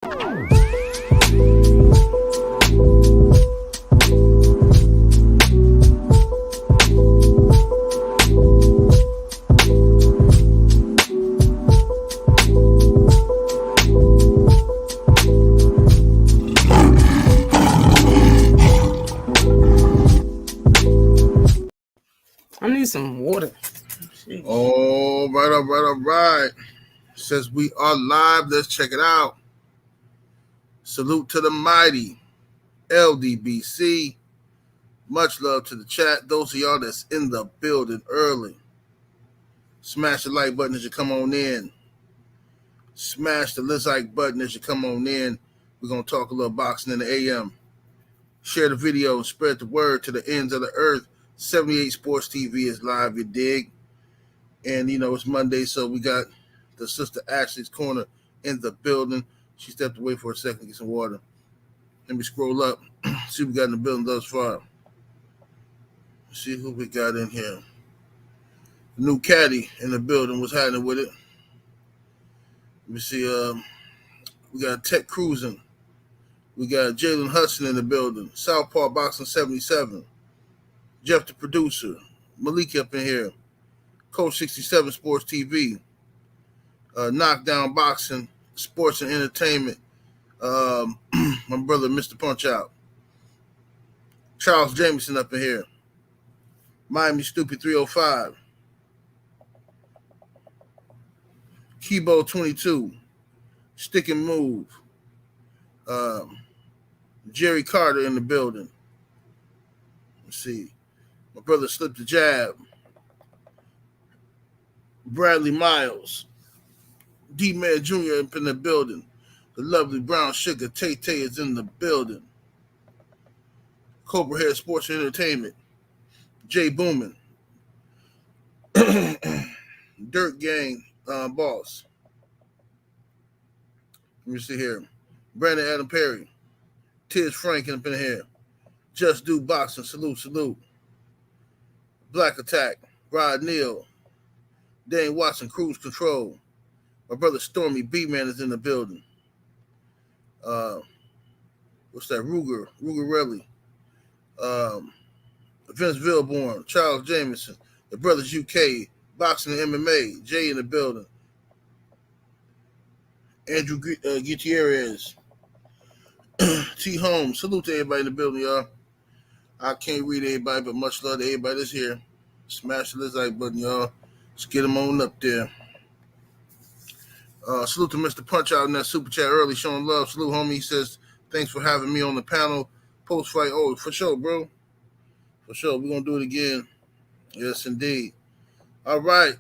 I need some water. All right. Says we are live. Let's check it out. Salute to the mighty LDBC. Much love to the chat. Those of y'all that's in the building early. Smash the like button as you come on in. Smash the like button as you come on in. We're going to talk a little boxing in the AM. Share the video and spread the word to the ends of the earth. 78 Sports TV is live, you dig? And, it's Monday, so we got the sister Ashley's Corner in the building. She stepped away for a second to get some water. Let me scroll up, see what we got in the building thus far. Let's see who we got in here. New caddy in the building. What's happening with it? Let me see. We got Tech Cruising. We got Jalen Hudson in the building. Southpaw Boxing 77. Jeff the producer. Malik up in here. Coach 67 Sports TV. Knockdown Boxing, Sports and Entertainment. My brother, Mr. Punch Out. Charles Jameson up in here. Miami Stupid 305. Kibo 22. Stick and Move. Jerry Carter in the building. Let's see. My brother Slipped the Jab. Bradley Miles. D-Man Jr. up in the building. The lovely Brown Sugar Tay-Tay is in the building. Cobra Head Sports and Entertainment. Jay Boomin. Dirt Gang boss. Let me see here. Brandon Adam Perry. Tiz Frank up in here. Just Do Boxing. Salute. Black Attack. Rod Neal. Dane Watson, Cruise Control. My brother Stormy B-Man is in the building. What's that? Ruger Relly. Vince Vilborn, Charles Jameson, the Brothers UK, Boxing and MMA, Jay in the building. Andrew Gutierrez. T. Holmes. Salute to everybody in the building, y'all. I can't read everybody, but much love to everybody that's here. Smash the like button, y'all. Let's get them on up there. Salute to Mr. Punch Out in that super chat early, showing love. Salute, homie. He says, thanks for having me on the panel. Post-fight. Oh, for sure, bro. For sure. We're going to do it again. Yes, indeed. All right.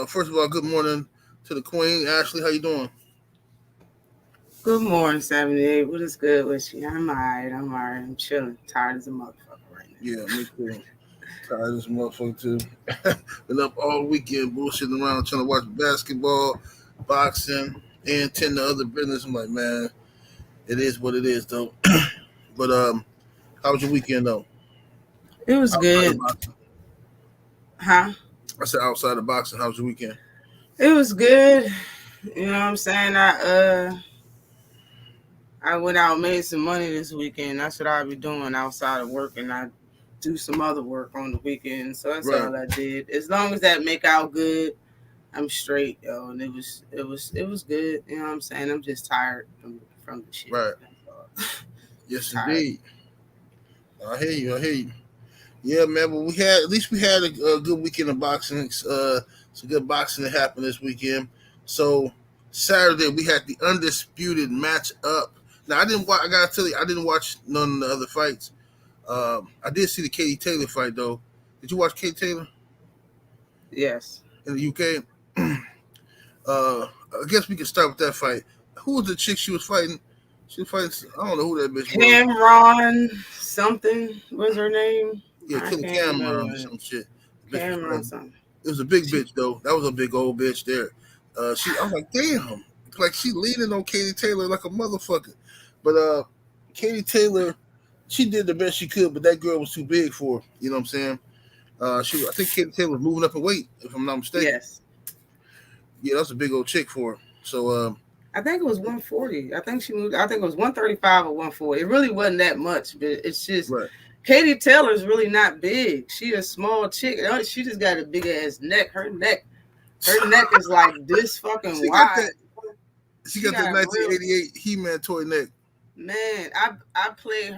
First of all, good morning to the queen. Ashley, how you doing? Good morning, 78. What is good with you? I'm all right. I'm chilling. Tired as a motherfucker right now. Yeah, me too. Tired as a motherfucker, too. Been up all weekend bullshitting around trying to watch basketball, boxing, and tend to other business. I'm like, man, it is what it is, though. But how was your weekend, though? It was good. Huh? I said outside of boxing, how was your weekend? It was good. You know what I'm saying? I went out and made some money this weekend. That's what I'll be doing outside of work, and I do some other work on the weekend. So that's all I did. As long as that make out good, I'm straight, yo. And it was good. You know what I'm saying? I'm just tired from the shit. Right. Yes, indeed. I hear you. Yeah, man. But we had a good weekend of boxing. Some good boxing that happened this weekend. So Saturday we had the undisputed matchup. Now I gotta tell you, I didn't watch none of the other fights. I did see the Katie Taylor fight though. Did you watch Katie Taylor? Yes. In the UK. I guess we can start with that fight. Who was the chick she was fighting? She was fighting. I don't know who that bitch was. Cameron something was her name. Yeah, Killer Cameron or some shit. Cameron something. It was a big bitch though. That was a big old bitch there. I was like, damn, like she leaning on Katie Taylor like a motherfucker. But Katie Taylor, she did the best she could, but that girl was too big for her. You know what I'm saying? I think Katie Taylor was moving up in weight, if I'm not mistaken. Yes. Yeah, that's a big old chick for her. So I think it was 140. I think she moved. I think it was 135 or 140. It really wasn't that much, but it's just Right. Katie Taylor's really not big. She a small chick. She just got a big ass neck. Her neck is like this fucking She got that. wide. She She got that got real 1988 He-Man toy neck. man. I played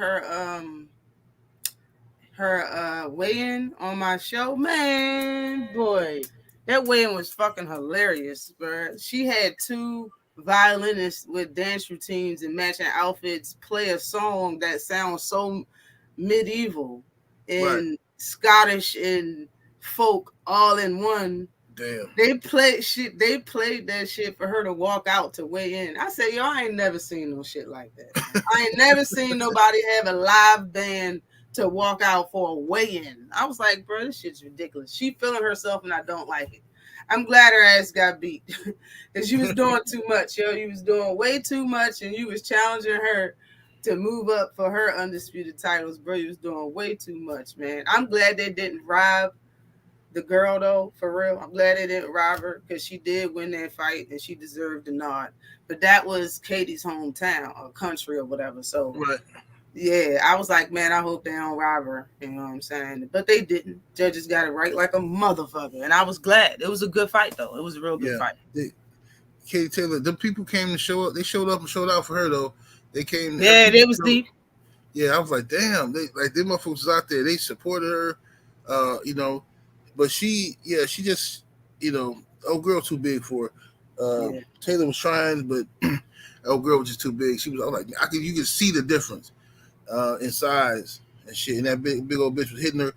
her weigh-in on my show. Man, boy, that weigh-in was fucking hilarious, bro. She had two violinists with dance routines and matching outfits play a song that sounds so medieval Right. and Scottish and folk all in one. Damn. They played that shit for her to walk out to weigh in. I said, yo, I ain't never seen no shit like that. Man. I ain't never seen nobody have a live band to walk out for a weigh-in. I was like, bro, this shit's ridiculous. She feeling herself and I don't like it. I'm glad her ass got beat. Because she was doing too much, yo. You was doing way too much and you was challenging her to move up for her undisputed titles, bro. You was doing way too much, man. I'm glad they didn't rob the girl though, for real. I'm glad they didn't rob her because she did win that fight and she deserved the nod. But that was Katie's hometown or country or whatever. So Right. yeah, I was like, man, I hope they don't rob her. You know what I'm saying? But they didn't. Judges got it right like a motherfucker. And I was glad. It was a good fight though. It was a real good fight. Katie Taylor, the people came to show up. They showed up and showed out for her though. They came. Yeah, it was deep. Yeah, I was like, damn. They like them motherfuckers was out there. They supported her. You know, but she just, old girl too big for her. Yeah. Taylor was trying, but old girl was just too big. I was like, you could see the difference in size and shit. And that big old bitch was hitting her,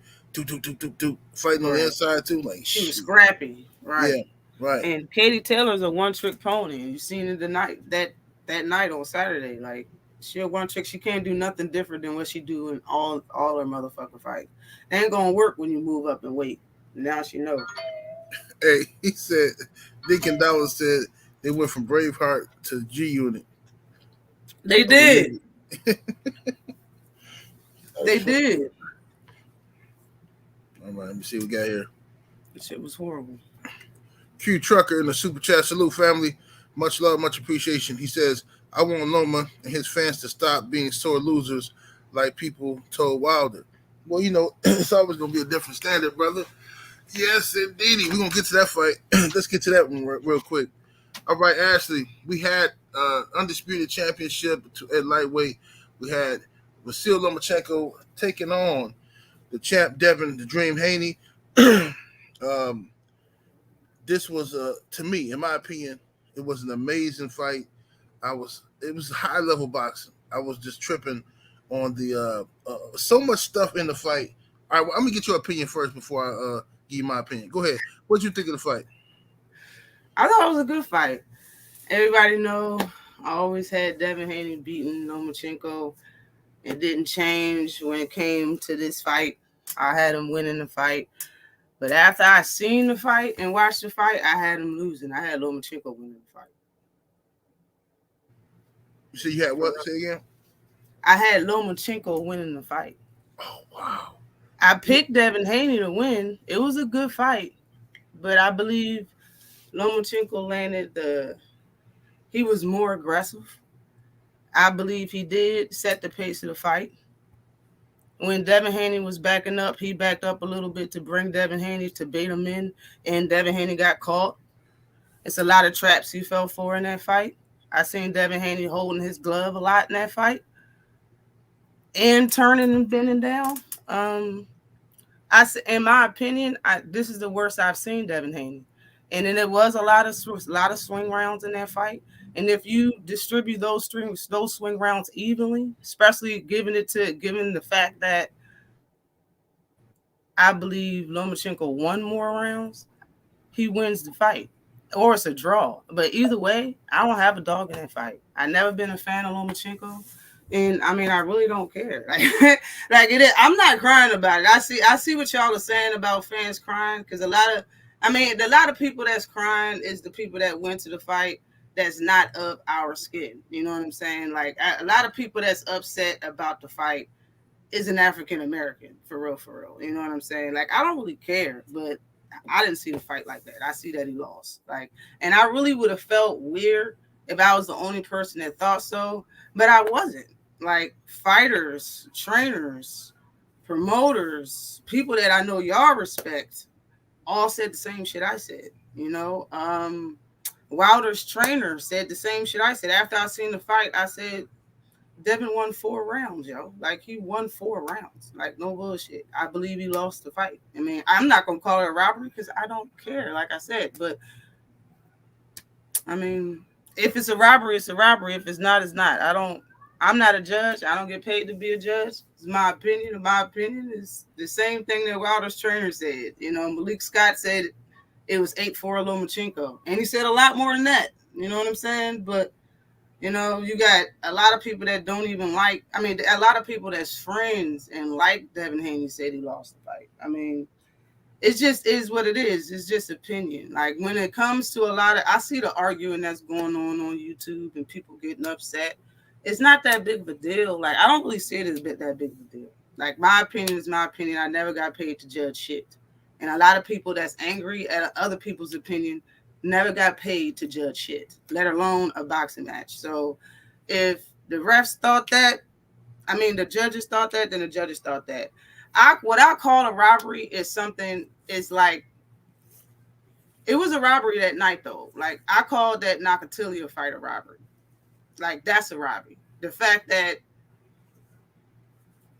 fighting on the inside too. Like she was scrappy, right? Yeah, right. And Katie Taylor's a one-trick pony. You seen it that night on Saturday. Like she a one-trick. She can't do nothing different than what she do in all her motherfucking fights. It ain't gonna work when you move up in weight. Now she knows. Hey, he said, Deacon Dollar said they went from Braveheart to G Unit. They did. They did. All right, let me see what we got here. That shit was horrible. Q Trucker in the Super Chat. Salute, family. Much love, much appreciation. He says, I want Loma and his fans to stop being sore losers like people told Wilder. Well, it's always going to be a different standard, brother. Yes, indeed. We're going to get to that fight. Let's get to that one real quick. All right, Ashley, we had undisputed championship at lightweight. We had Vasyl Lomachenko taking on the champ Devin, the Dream Haney. This was, to me, in my opinion, it was an amazing fight. It was high level boxing. I was just tripping on the so much stuff in the fight. All right, well, I'm gonna get your opinion first before I give you my opinion. Go ahead. What did you think of the fight? I thought it was a good fight. Everybody know I always had Devin Haney beating Lomachenko. It didn't change when it came to this fight. I had him winning the fight. But after I seen the fight and watched the fight, I had him losing. I had Lomachenko winning the fight. You said you had what? Say again? I had Lomachenko winning the fight. Oh, wow. I picked Devin Haney to win. It was a good fight. But I believe Lomachenko he was more aggressive. I believe he did set the pace of the fight. When Devin Haney was backing up, he backed up a little bit to bring Devin Haney to bait him in, and Devin Haney got caught. It's a lot of traps he fell for in that fight. I seen Devin Haney holding his glove a lot in that fight and turning and bending down. In my opinion, this is the worst I've seen Devin Haney. And then there was a lot of swing rounds in that fight. And if you distribute those swing rounds evenly, especially given the fact that I believe Lomachenko won more rounds, he wins the fight. Or it's a draw. But either way, I don't have a dog in that fight. I've never been a fan of Lomachenko. And I mean, I really don't care. Like it is, I'm not crying about it. I see what y'all are saying about fans crying because a lot of people that's crying is the people that went to the fight that's not of our skin. You know what I'm saying? Like a lot of people that's upset about the fight is an African American, for real. You know what I'm saying? Like I don't really care, but I didn't see the fight like that. I see that he lost. And I really would have felt weird if I was the only person that thought so, but I wasn't. Like fighters, trainers, promoters, people that I know y'all respect, all said the same shit I said. Wilder's trainer said the same shit I said. After I seen the fight, I said Devin won 4 rounds, yo. Like he won 4 rounds. Like no bullshit. I believe he lost the fight. I mean, I'm not gonna call it a robbery because I don't care, like I said. But I mean, if it's a robbery, it's a robbery. If it's not, it's not. I'm not a judge. I don't get paid to be a judge. It's my opinion. And my opinion is the same thing that Wilder's trainer said. Malik Scott said it was 8-4 Lomachenko. And he said a lot more than that. You know what I'm saying? But you got a lot of people that don't even like. I mean, a lot of people that's friends and like Devin Haney said he lost the fight. I mean, it just is what it is. It's just opinion. Like when it comes to I see the arguing that's going on YouTube and people getting upset. It's not that big of a deal. Like I don't really see it as that big of a deal. Like my opinion is my opinion. I never got paid to judge shit. And a lot of people that's angry at other people's opinion never got paid to judge shit, let alone a boxing match. So if the refs thought that, I mean, the judges thought that, then the judges thought that. What I call a robbery is something, is like, it was a robbery that night, though. Like, I called that Nakatilia fight a robbery. Like, that's a robbery. The fact that,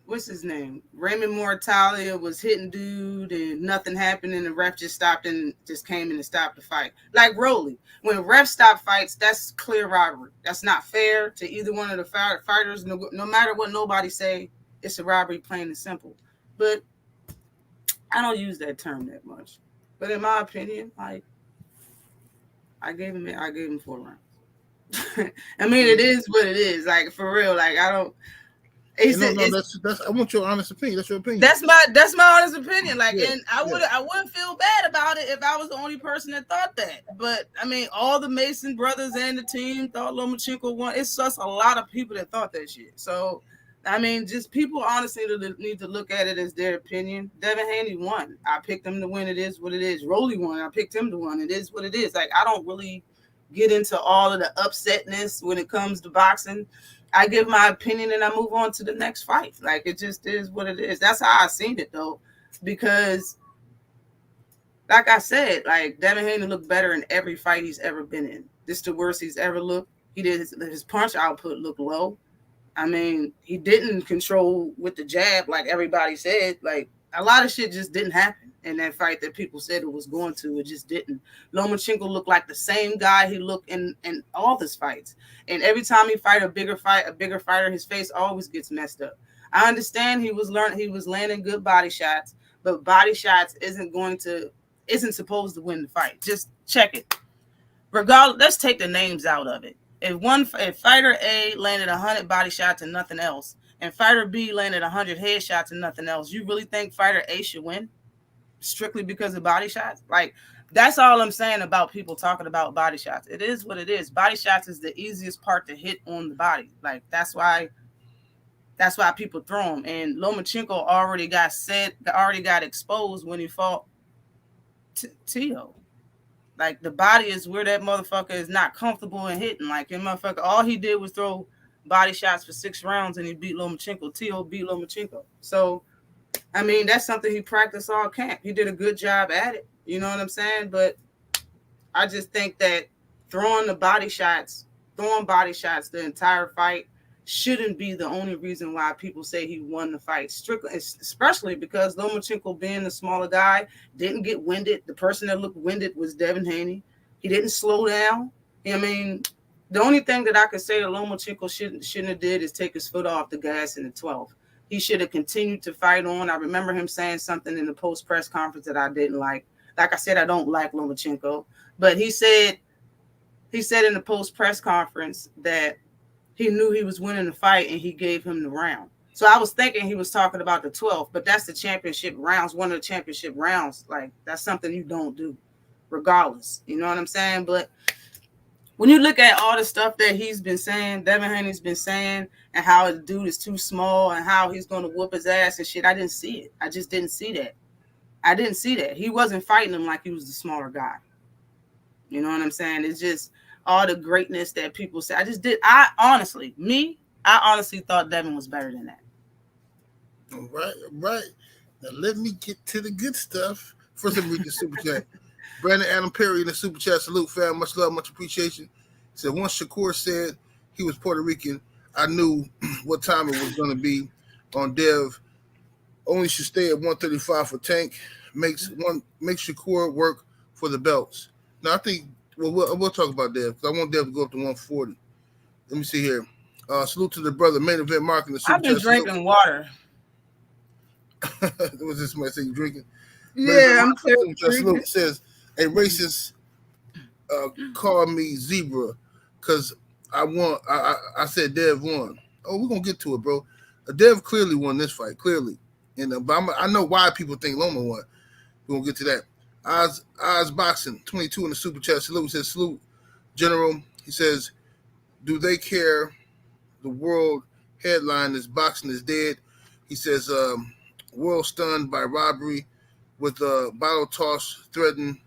what's his name? Raymond Mortalia was hitting dude and nothing happened and the ref just stopped and just came in and stopped the fight. Like Rolly. When refs stop fights, that's clear robbery. That's not fair to either one of the fighters. No matter what nobody say, it's a robbery, plain and simple. But I don't use that term that much. But in my opinion, like, I gave him 4 rounds. I mean, it is what it is. Like, for real. Like, I don't. That's. I want your honest opinion. That's your opinion. That's my honest opinion. Like, yeah, and I wouldn't feel bad about it if I was the only person that thought that. But I mean, all the Mason brothers and the team thought Lomachenko won. It's just a lot of people that thought that shit. So, I mean, just people honestly need to look at it as their opinion. Devin Haney won. I picked him to win. It is what it is. Rolly won. I picked him to win. It is what it is. Like, I don't really get into all of the upsetness when it comes to boxing. I give my opinion and I move on to the next fight. Like, it just is what it is. That's how I seen it, though, because, like I said, like, Devin Haney looked better in every fight he's ever been in. This is the worst he's ever looked. He did his punch output look low. I mean, he didn't control with the jab like everybody said. Like, a lot of shit just didn't happen in that fight that people said it was going to. It just didn't. Lomachenko looked like the same guy he looked in all his fights. And every time he fight a bigger fighter, his face always gets messed up. I understand he was landing good body shots, but body shots isn't supposed to win the fight. Just check it. Regardless, let's take the names out of it. If fighter A landed 100 body shots and nothing else, and fighter B landed 100 headshots and nothing else, you really think fighter A should win strictly because of body shots? Like, that's all I'm saying about people talking about body shots. It is what it is. Body shots is the easiest part to hit on the body. Like, that's why people throw them. And Lomachenko already got exposed when he fought Tio. Like, the body is where that motherfucker is not comfortable in hitting. Like, that motherfucker, all he did was throw body shots for 6 rounds and he beat Lomachenko. Tio beat Lomachenko. So, I mean, that's something he practiced all camp. He did a good job at it. You know what I'm saying? But I just think that throwing body shots the entire fight shouldn't be the only reason why people say he won the fight. Strictly, especially because Lomachenko, being the smaller guy, didn't get winded. The person that looked winded was Devin Haney. He didn't slow down. I mean, the only thing that I could say that Lomachenko shouldn't have did is take his foot off the gas in the 12th. He should have continued to fight on. I remember him saying something in the post-press conference that I didn't like. Like I said, I don't like Lomachenko. But he said in the post-press conference that he knew he was winning the fight and he gave him the round. So I was thinking he was talking about the 12th, but that's the championship rounds, one of the championship rounds. Like, that's something you don't do regardless. You know what I'm saying? But when you look at all the stuff that he's been saying, Devin Haney's been saying, and how the dude is too small and how he's going to whoop his ass and shit, I didn't see it. I just didn't see that. I didn't see that. He wasn't fighting him like he was the smaller guy. You know what I'm saying? It's just all the greatness that people say. I honestly thought Devin was better than that. All right, all right. Now let me get to the good stuff. First, let me read the super chat. Brandon Adam Perry in the super chat. Salute, fam. Much love, much appreciation. He said, once Shakur said he was Puerto Rican, I knew what time it was going to be on Dev. Only should stay at 135 for Tank. Makes Shakur work for the belts. Now, I think, we'll talk about Dev because I want Dev to go up to 140. Let me see here. Salute to the brother, main event Mark in the super I've been chat. drinking water. Was this somebody saying you drinking? Yeah, I'm clear Salute says a racist called me zebra because I won. I said Dev won. Oh, we're gonna get to it, bro. Dev clearly won this fight, clearly. And but I know why people think Loma won. We're gonna get to that. Oz Boxing 22 in the super chat. Salute says salute, General. He says, do they care? The world headline is boxing is dead. He says, world stunned by robbery with bottle toss threatened.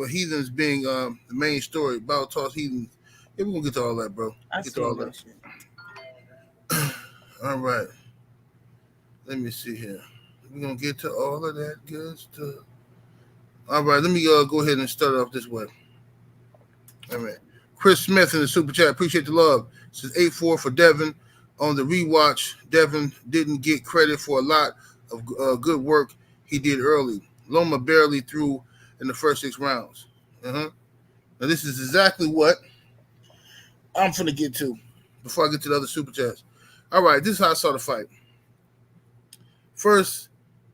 Heathens being the main story. Bottle toss heathens. Yeah, we're gonna get to all that, bro. Get to all that. Shit. All right. Let me see here. We're gonna get to all of that good stuff. All right, let me go ahead and start off this way. All right. Chris Smith in the super chat. Appreciate the love. Says 8-4 for Devin. On the rewatch, Devin didn't get credit for a lot of good work he did early. Loma barely threw in the first 6 rounds. Now, this is exactly what I'm finna get to before I get to the other super chats. All right, this is how I saw the fight. First,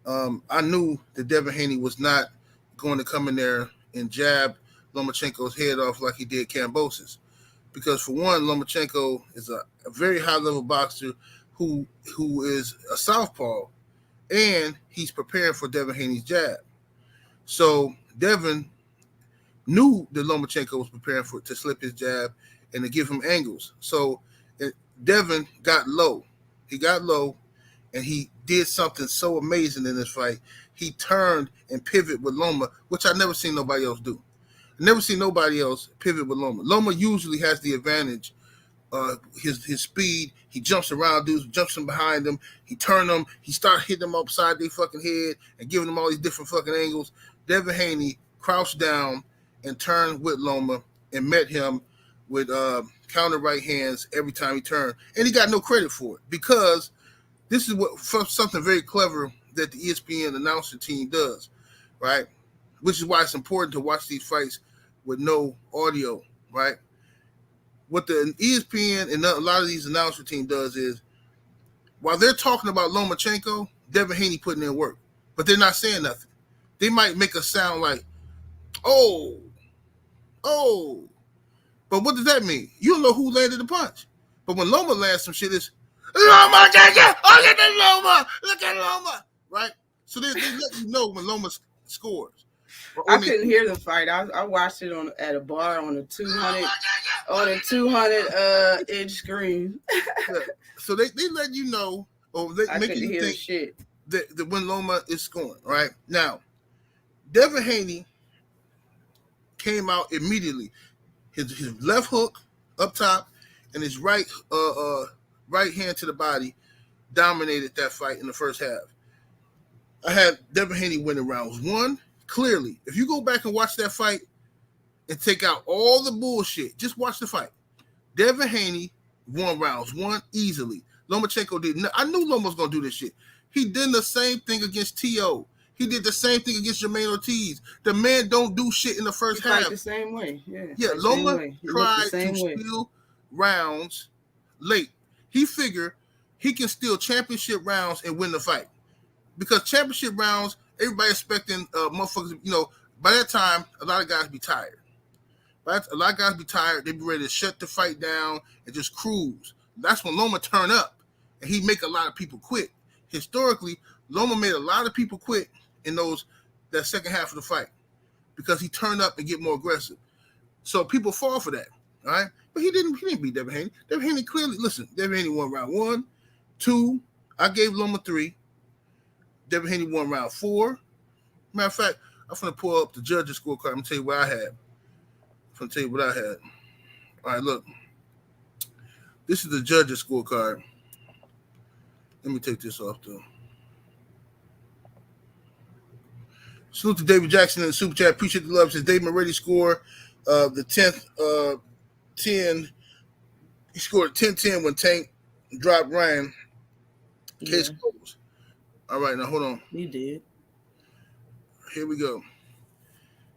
I knew that Devin Haney was not going to come in there and jab Lomachenko's head off like he did Kambosos. Because for one, Lomachenko is a very high-level boxer who is a southpaw, and he's preparing for Devin Haney's jab. So Devin knew that Lomachenko was preparing to slip his jab and to give him angles. So Devin got low. He got low, and he did something so amazing in this fight. He turned and pivoted with Loma, which I never seen nobody else do. I never seen nobody else pivot with Loma. Loma usually has the advantage. His speed, he jumps around dudes, jumps them behind them, he turn them, he start hitting them upside their fucking head and giving them all these different fucking angles. Devin Haney crouched down and turned with Loma and met him with counter right hands every time he turned. And he got no credit for it because this is something very clever that the ESPN announcer team does, right? Which is why it's important to watch these fights with no audio, right? What the ESPN and a lot of these announcer team does is, while they're talking about Lomachenko, Devin Haney putting in work, but they're not saying nothing. They might make a sound like, oh. But what does that mean? You don't know who landed the punch. But when Loma lands some shit, it's, Lomachenko! Oh, look at Loma! Right? So they let you know when Loma scores. I couldn't hear the fight. I watched it at a bar on a 200 inch screen. Yeah. So they let you know, or they make you think shit. That when Loma is scoring, right? Now, Devin Haney came out immediately. His left hook up top and his right hand to the body dominated that fight in the first half. I had Devin Haney winning rounds 1. Clearly, if you go back and watch that fight and take out all the bullshit, just watch the fight. Devin Haney won rounds 1 easily. Lomachenko didn't. I knew Loma was going to do this shit. He did the same thing against T.O. He did the same thing against Jermaine Ortiz. The man don't do shit in the first half. Fight the same way. Yeah, Loma tried to steal rounds late. He figured he can steal championship rounds and win the fight. Because championship rounds, everybody expecting motherfuckers, by that time, a lot of guys be tired. A lot of guys be tired. They be ready to shut the fight down and just cruise. That's when Loma turn up, and he make a lot of people quit. Historically, Loma made a lot of people quit in that second half of the fight because he turned up and get more aggressive. So people fall for that, all right? But he didn't beat Devin Haney. Devin Haney clearly, listen, Devin Haney won round 1, 2. I gave Loma 3. Devin Haney won round 4. Matter of fact, I'm going to pull up the judges' scorecard. I'm going to tell you what I had. I'll tell you what I had. All right, look. This is the judges' scorecard. Let me take this off, though. Salute to David Jackson in the Super Chat. Appreciate the love. Says Dave Moretti score the 10th 10. He scored 10-10 when Tank dropped Ryan. Case closed. All right, now hold on. He did. Here we go.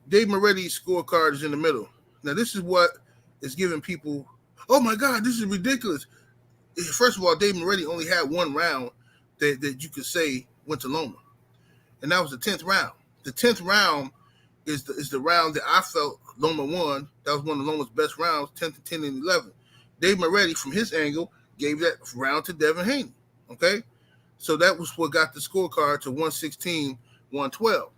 Dave Moretti's scorecard is in the middle. Now, this is what is giving people, oh my God, this is ridiculous. First of all, Dave Moretti only had one round that you could say went to Loma. And that was the 10th round. The 10th round is the round that I felt Loma won. That was one of Loma's best rounds, 10-10 and 11. Dave Moretti, from his angle, gave that round to Devin Haney. Okay? So that was what got the scorecard to 116-112.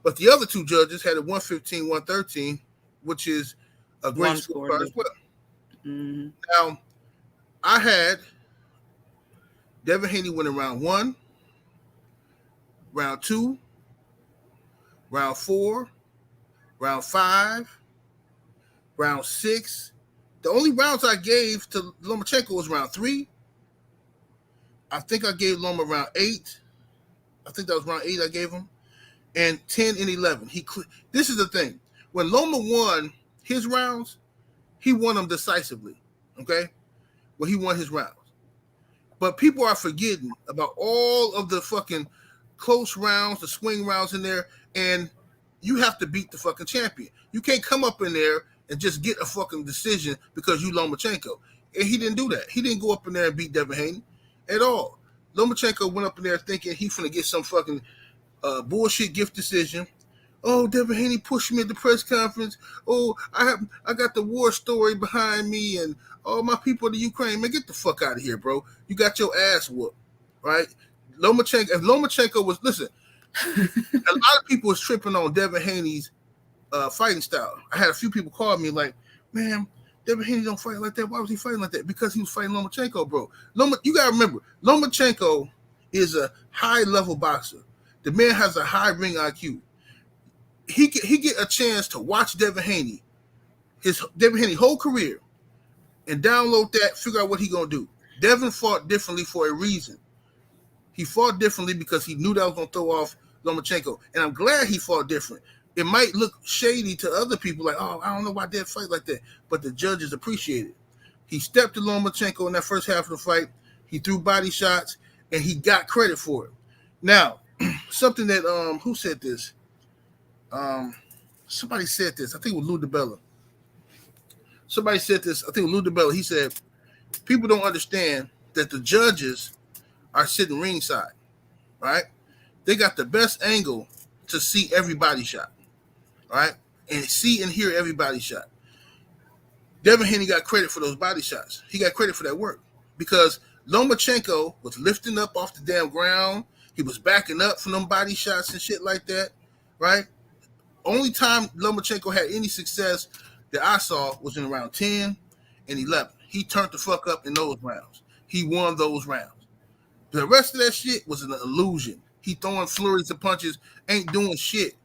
But the other two judges had a 115-113, which is a great scorecard as well. Mm-hmm. Now, I had Devin Haney winning round 1, round 2, round 4, round 5, round 6. The only rounds I gave to Lomachenko was round 3. I think I gave Loma round 8. I think that was round 8 I gave him. And 10 and 11. This is the thing. When Loma won his rounds, he won them decisively. Okay? Well, he won his rounds. But people are forgetting about all of the fucking close rounds, the swing rounds in there, and you have to beat the fucking champion. You can't come up in there and just get a fucking decision because you Lomachenko. And he didn't do that. He didn't go up in there and beat Devin Haney at all. Lomachenko went up in there thinking he finna get some fucking bullshit gift decision. Oh, Devin Haney pushed me at the press conference. Oh, I got the war story behind me and all my people in the Ukraine. Man, get the fuck out of here, bro. You got your ass whooped, right? If Lomachenko was, listen, a lot of people was tripping on Devin Haney's fighting style. I had a few people call me like, man, Devin Haney don't fight like that. Why was he fighting like that? Because he was fighting Lomachenko, bro. You got to remember, Lomachenko is a high-level boxer. The man has a high ring IQ. He get a chance to watch Devin Haney, Devin Haney whole career, and download that, figure out what he gonna do. Devin fought differently for a reason. He fought differently because he knew that was gonna throw off Lomachenko, and I'm glad he fought different. It might look shady to other people, like, oh, I don't know why Dev fight like that, but the judges appreciate it. He stepped to Lomachenko in that first half of the fight. He threw body shots, and he got credit for it. Now, something that who said this? Somebody said this. I think it was Lou DiBella. Somebody said this. I think it was Lou DiBella. He said, people don't understand that the judges are sitting ringside, right? They got the best angle to see every body shot, right? And see and hear every body shot. Devin Haney got credit for those body shots. He got credit for that work because Lomachenko was lifting up off the damn ground. He was backing up from them body shots and shit like that, right? Only time Lomachenko had any success that I saw was in round 10 and 11. He turned the fuck up in those rounds. He won those rounds. The rest of that shit was an illusion. He throwing flurries of punches, ain't doing shit.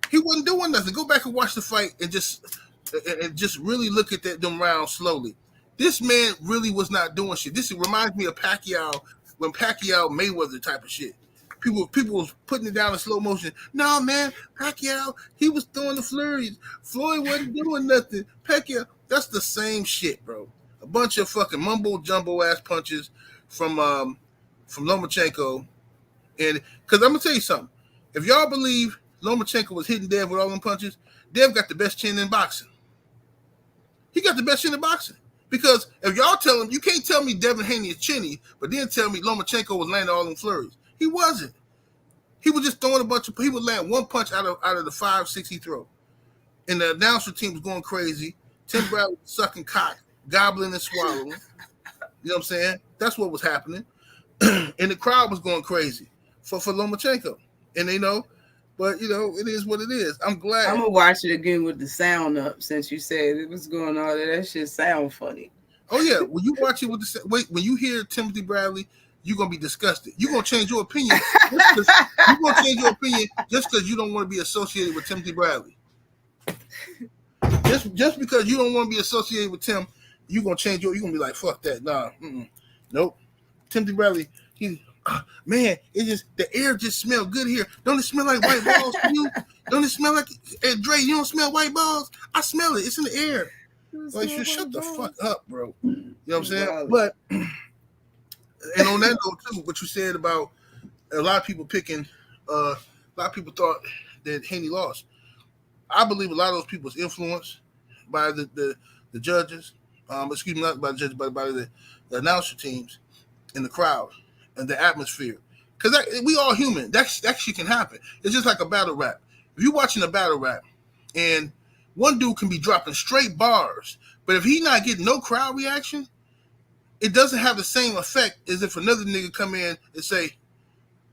He wasn't doing nothing. Go back and watch the fight and just really look at them rounds slowly. This man really was not doing shit. This reminds me of Pacquiao when Pacquiao Mayweather type of shit. People was putting it down in slow motion. No, man, Pacquiao, he was throwing the flurries. Floyd wasn't doing nothing. Pacquiao, that's the same shit, bro. A bunch of fucking mumbo jumbo ass punches from Lomachenko. And because I'm gonna tell you something, if y'all believe Lomachenko was hitting Dev with all them punches, Dev got the best chin in boxing. He got the best chin in boxing. Because if y'all tell him, you can't tell me Devin Haney is chinny, but then tell me Lomachenko was landing all them flurries. He wasn't. He was just throwing a bunch of. He would land one punch out of the 5-6 he throw, and the announcer team was going crazy. Tim Bradley sucking cock, gobbling and swallowing. You know what I'm saying? That's what was happening, and the crowd was going crazy for Lomachenko, and but it is what it is. I'm glad. I'm gonna watch it again with the sound up since you said it was going on. That shit sound funny. Oh yeah, when you watch it with when you hear Timothy Bradley, you're gonna be disgusted. You're gonna change your opinion. Just because you don't want to be associated with Timothy Bradley. just because you don't want to be associated with Tim, you're gonna change your. You're gonna be like, fuck that. Nah, nope. Timothy Bradley, man, it just the air just smells good here. Don't it smell like white balls to you? Don't it smell like Dre? You don't smell white balls? I smell it. It's in the air. Like, shut the fuck up, bro. You know what I'm saying? Wow. But and on that note too, what you said about a lot of people picking, a lot of people thought that Haney lost. I believe a lot of those people was influenced by the judges. Excuse me, not by the judges, but by the announcer teams and the crowd and the atmosphere. Because we all human. That shit can happen. It's just like a battle rap. If you're watching a battle rap and one dude can be dropping straight bars, but if he not getting no crowd reaction, it doesn't have the same effect as if another nigga come in and say,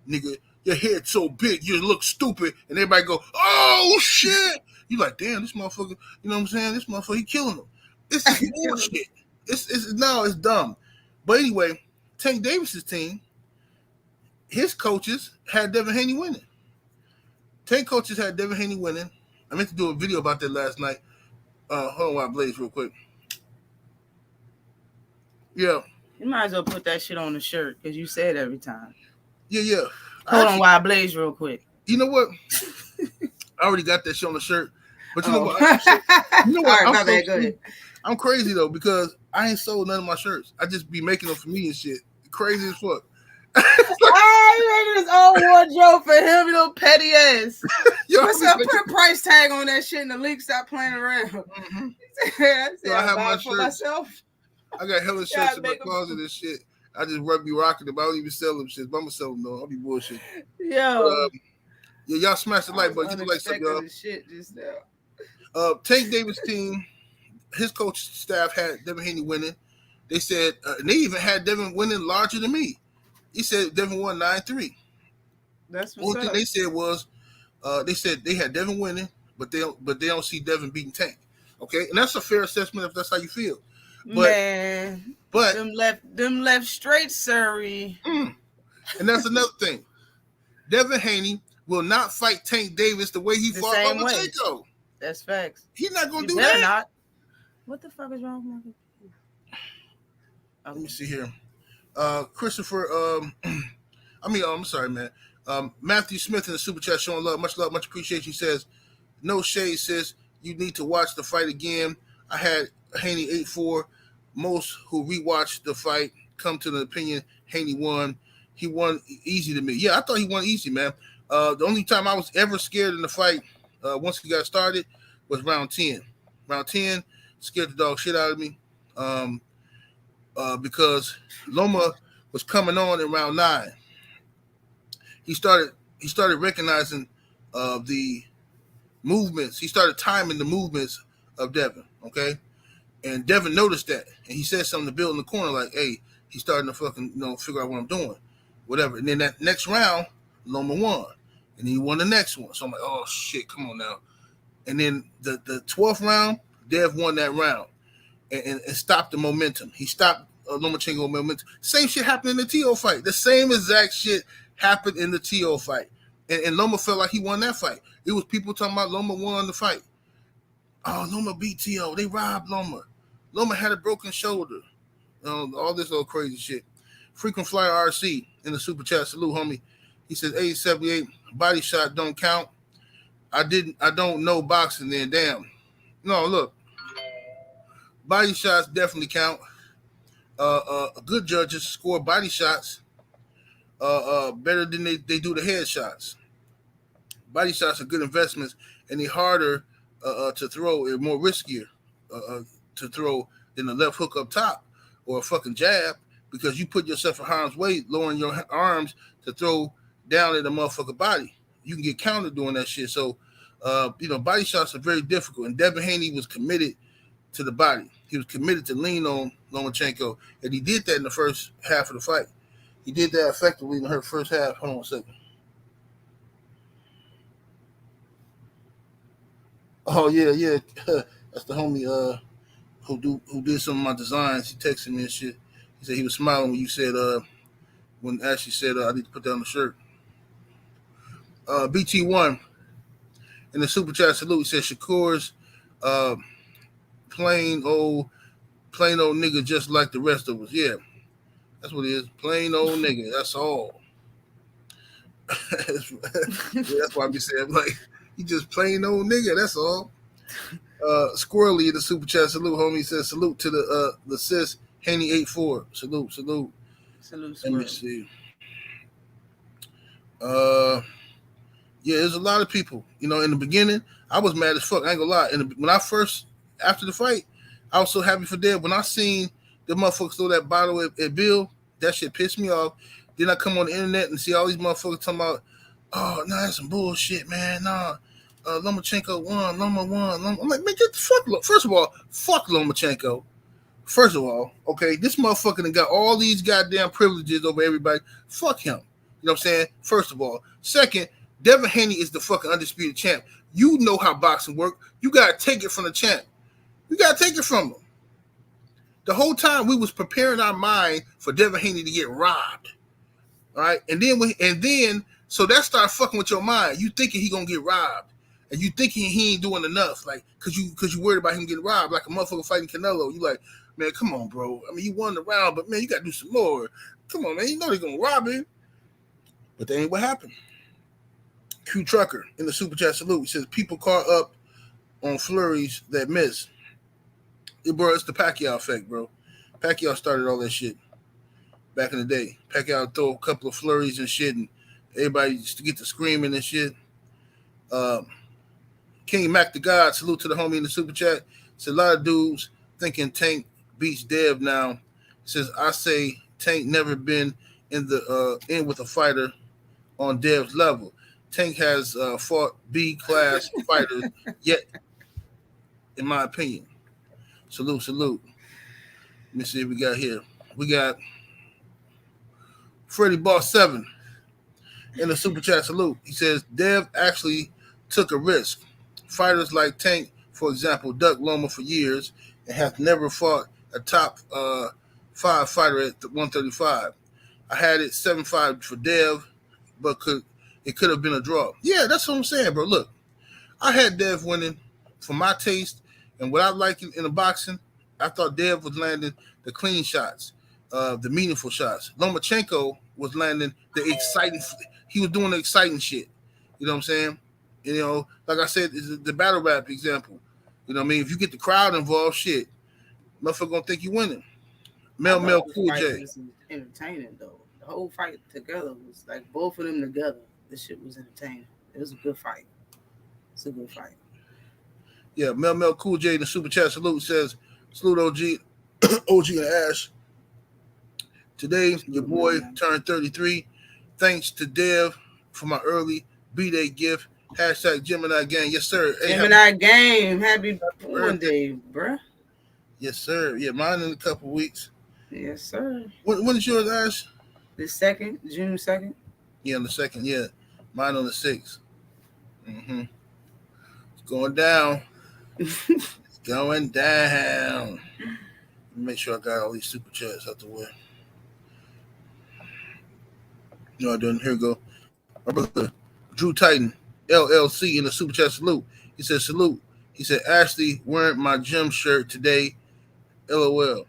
nigga, your head's so big, you look stupid, and everybody go, oh shit. You like, damn, this motherfucker, you know what I'm saying? This motherfucker, he killing them. It's bullshit. It's dumb. But anyway, Tank Davis's team, his coaches had Devin Haney winning. Tank coaches had Devin Haney winning. I meant to do a video about that last night. Hold on while I blaze real quick. Yeah. You might as well put that shit on the shirt because you say it every time. Yeah. Hold on while I blaze real quick. You know what? I already got that shit on the shirt. But you know what? I'm crazy though because I ain't sold none of my shirts. I just be making them for me and shit. Crazy as fuck. You making his own wardrobe for him, you little petty ass. Put a price tag on that shit and the leak stop playing around. Mm-hmm. I have my shirts. Myself. I got hella shirts in my closet and shit. I just be rocking them. I don't even sell them shit. But I'm gonna sell them though. I'll be bullshit. Yo. Yeah, y'all smash the like button. Give me like something, y'all. Shit just now. Tank Davis' team, his coach staff had Devin Haney winning. They said, and they even had Devin winning larger than me. He said Devin won 9-3. That's what's Only thing they said was, they said they had Devin winning, but they don't see Devin beating Tank. Okay, and that's a fair assessment if that's how you feel. But, man, but them left straight, Surrey. And that's another thing. Devin Haney will not fight Tank Davis the way he fought Lomachenko. That's facts. He's not gonna do that. Not. What the fuck is wrong with my? Let me see here. Christopher, I'm sorry, man. Matthew Smith in the super chat showing love, much appreciation. He says, no shade, sis. You need to watch the fight again. I had Haney 8-4. Most who rewatched the fight come to the opinion Haney won. He won easy to me. Yeah, I thought he won easy, man. The only time I was ever scared in the fight, once he got started, was round 10. Round 10 scared the dog shit out of me. Because Loma was coming on in round 9. He started recognizing the movements. He started timing the movements of Devin, okay? And Devin noticed that. And he said something to Bill in the corner like, hey, he's starting to fucking, figure out what I'm doing. Whatever. And then that next round, Loma won. And he won the next one. So I'm like, oh, shit, come on now. And then the 12th round, Dev won that round and stopped the momentum. He stopped Lomachenko momentum. Same shit happened in the T.O. fight. The same exact shit happened in the T.O. fight. And Loma felt like he won that fight. It was people talking about Loma won the fight. Oh, Loma beat T.O. They robbed Loma. Loma had a broken shoulder. All this old crazy shit. Frequent Flyer RC in the super chat. Salute, homie. He says, 878, body shot don't count. I don't know boxing then. Damn. No, look. Body shots definitely count. Good judges score body shots better than they do the head shots. Body shots are good investments, and they're harder to throw and more riskier to throw than the left hook up top or a fucking jab because you put yourself in harm's way, lowering your arms to throw down at the motherfucker body. You can get countered doing that shit. So, body shots are very difficult, and Devin Haney was committed to the body. He was committed to lean on Lomachenko, and he did that in the first half of the fight. He did that effectively in the first half. Hold on a second. Oh yeah. That's the homie who did some of my designs. He texted me and shit. He said he was smiling when you said when Ashley said I need to put that on the shirt. BT1 in the super chat salute. He said Shakur's plain old nigga just like the rest of us. Yeah, that's what it is. Plain old nigga. That's all. That's why I be saying like he just plain old nigga. That's all. Squirrely in the super chat. Salute, homie. He says salute to the sis Haney 84. Salute. Salute. Let me see. Yeah, there's a lot of people. You know, in the beginning, I was mad as fuck. I ain't gonna lie. When I first, after the fight, I was so happy for Dev. When I seen the motherfuckers throw that bottle at Bill, that shit pissed me off. Then I come on the internet and see all these motherfuckers talking about, oh, nah, that's some bullshit, man. Nah, Lomachenko won, Loma won. I'm like, man, get the fuck. First of all, fuck Lomachenko. First of all, okay, this motherfucker done got all these goddamn privileges over everybody. Fuck him. You know what I'm saying? First of all. Second, Devin Haney is the fucking undisputed champ. You know how boxing works. You got to take it from the champ. You got to take it from him. The whole time we was preparing our mind for Devin Haney to get robbed. All right? And then so that started fucking with your mind. You thinking he going to get robbed. And you thinking he ain't doing enough. Like, cause you worried about him getting robbed like a motherfucker fighting Canelo. You like, man, come on, bro. I mean, you won the round, but man, you got to do some more. Come on, man. You know they're going to rob him. But that ain't what happened. Q Trucker in the super chat salute. He says people caught up on flurries that miss. Bro, it's the Pacquiao effect, bro. Pacquiao started all that shit back in the day. Pacquiao throw a couple of flurries and shit, and everybody just to get to screaming and shit. King Mac the God, salute to the homie in the super chat. Says a lot of dudes thinking Tank beats Dev now. Says I say Tank never been in with a fighter on Dev's level. Tank has fought B-class fighters yet, in my opinion. Salute. Let me see what we got here. We got Freddie Boss 7 in the super chat salute. He says Dev actually took a risk. Fighters like Tank, for example, ducked Loma for years and have never fought a top 5 fighter at 135. I had it 7-5 for Dev, but it could have been a draw. Yeah, that's what I'm saying, bro. Look, I had Dev winning for my taste, and what I like in the boxing, I thought Dev was landing the clean shots, the meaningful shots. Lomachenko was landing the exciting. He was doing the exciting shit. You know what I'm saying? You know, like I said, is the battle rap example. You know what I mean? If you get the crowd involved, shit, motherfucker gonna think you winning. Mel Cool J. Was entertaining though. The whole fight together was like both of them together. This shit was entertaining. It was a good fight. It's a good fight. Yeah, Mel Cool J in the super chat salute says, salute OG and Ash. Today, your boy turned 33. Thanks to Dev for my early B-Day gift. Hashtag Gemini Gang. Yes, sir. Hey, Gemini Gang. Happy born day, bruh. Yes, sir. Yeah, mine in a couple weeks. Yes, sir. When is yours, Ash? The 2nd, June 2nd. Yeah, on the 2nd. Yeah, mine on the 6th. Mm-hmm. It's going down. It's going down. Make sure I got all these super chats out the way. No, I didn't. Here we go. My brother, Drew Titan, LLC in the super chat salute. He said, salute. He said, Ashley wearing my gym shirt today. LOL.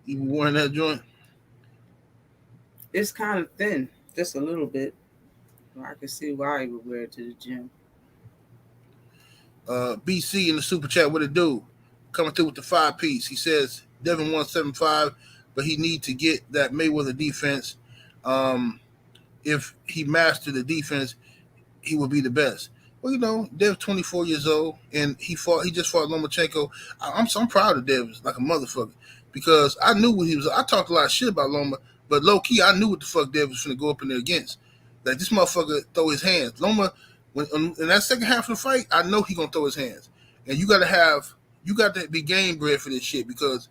You wearing that joint? It's kind of thin, just a little bit. I can see why he would wear it to the gym. BC in the super chat, what it do? Coming through with the 5-piece. He says, Devin 175, but he need to get that Mayweather defense. If he mastered the defense, he would be the best. Well, you know, Dev's 24 years old, and he just fought Lomachenko. I'm proud of Dev like a motherfucker because I knew what he was. I talked a lot of shit about Loma, but low key, I knew what the fuck Dev was finna go up in there against. Like this motherfucker throw his hands. Loma, in that second half of the fight, I know he gonna throw his hands, and you got to be game bred for this shit because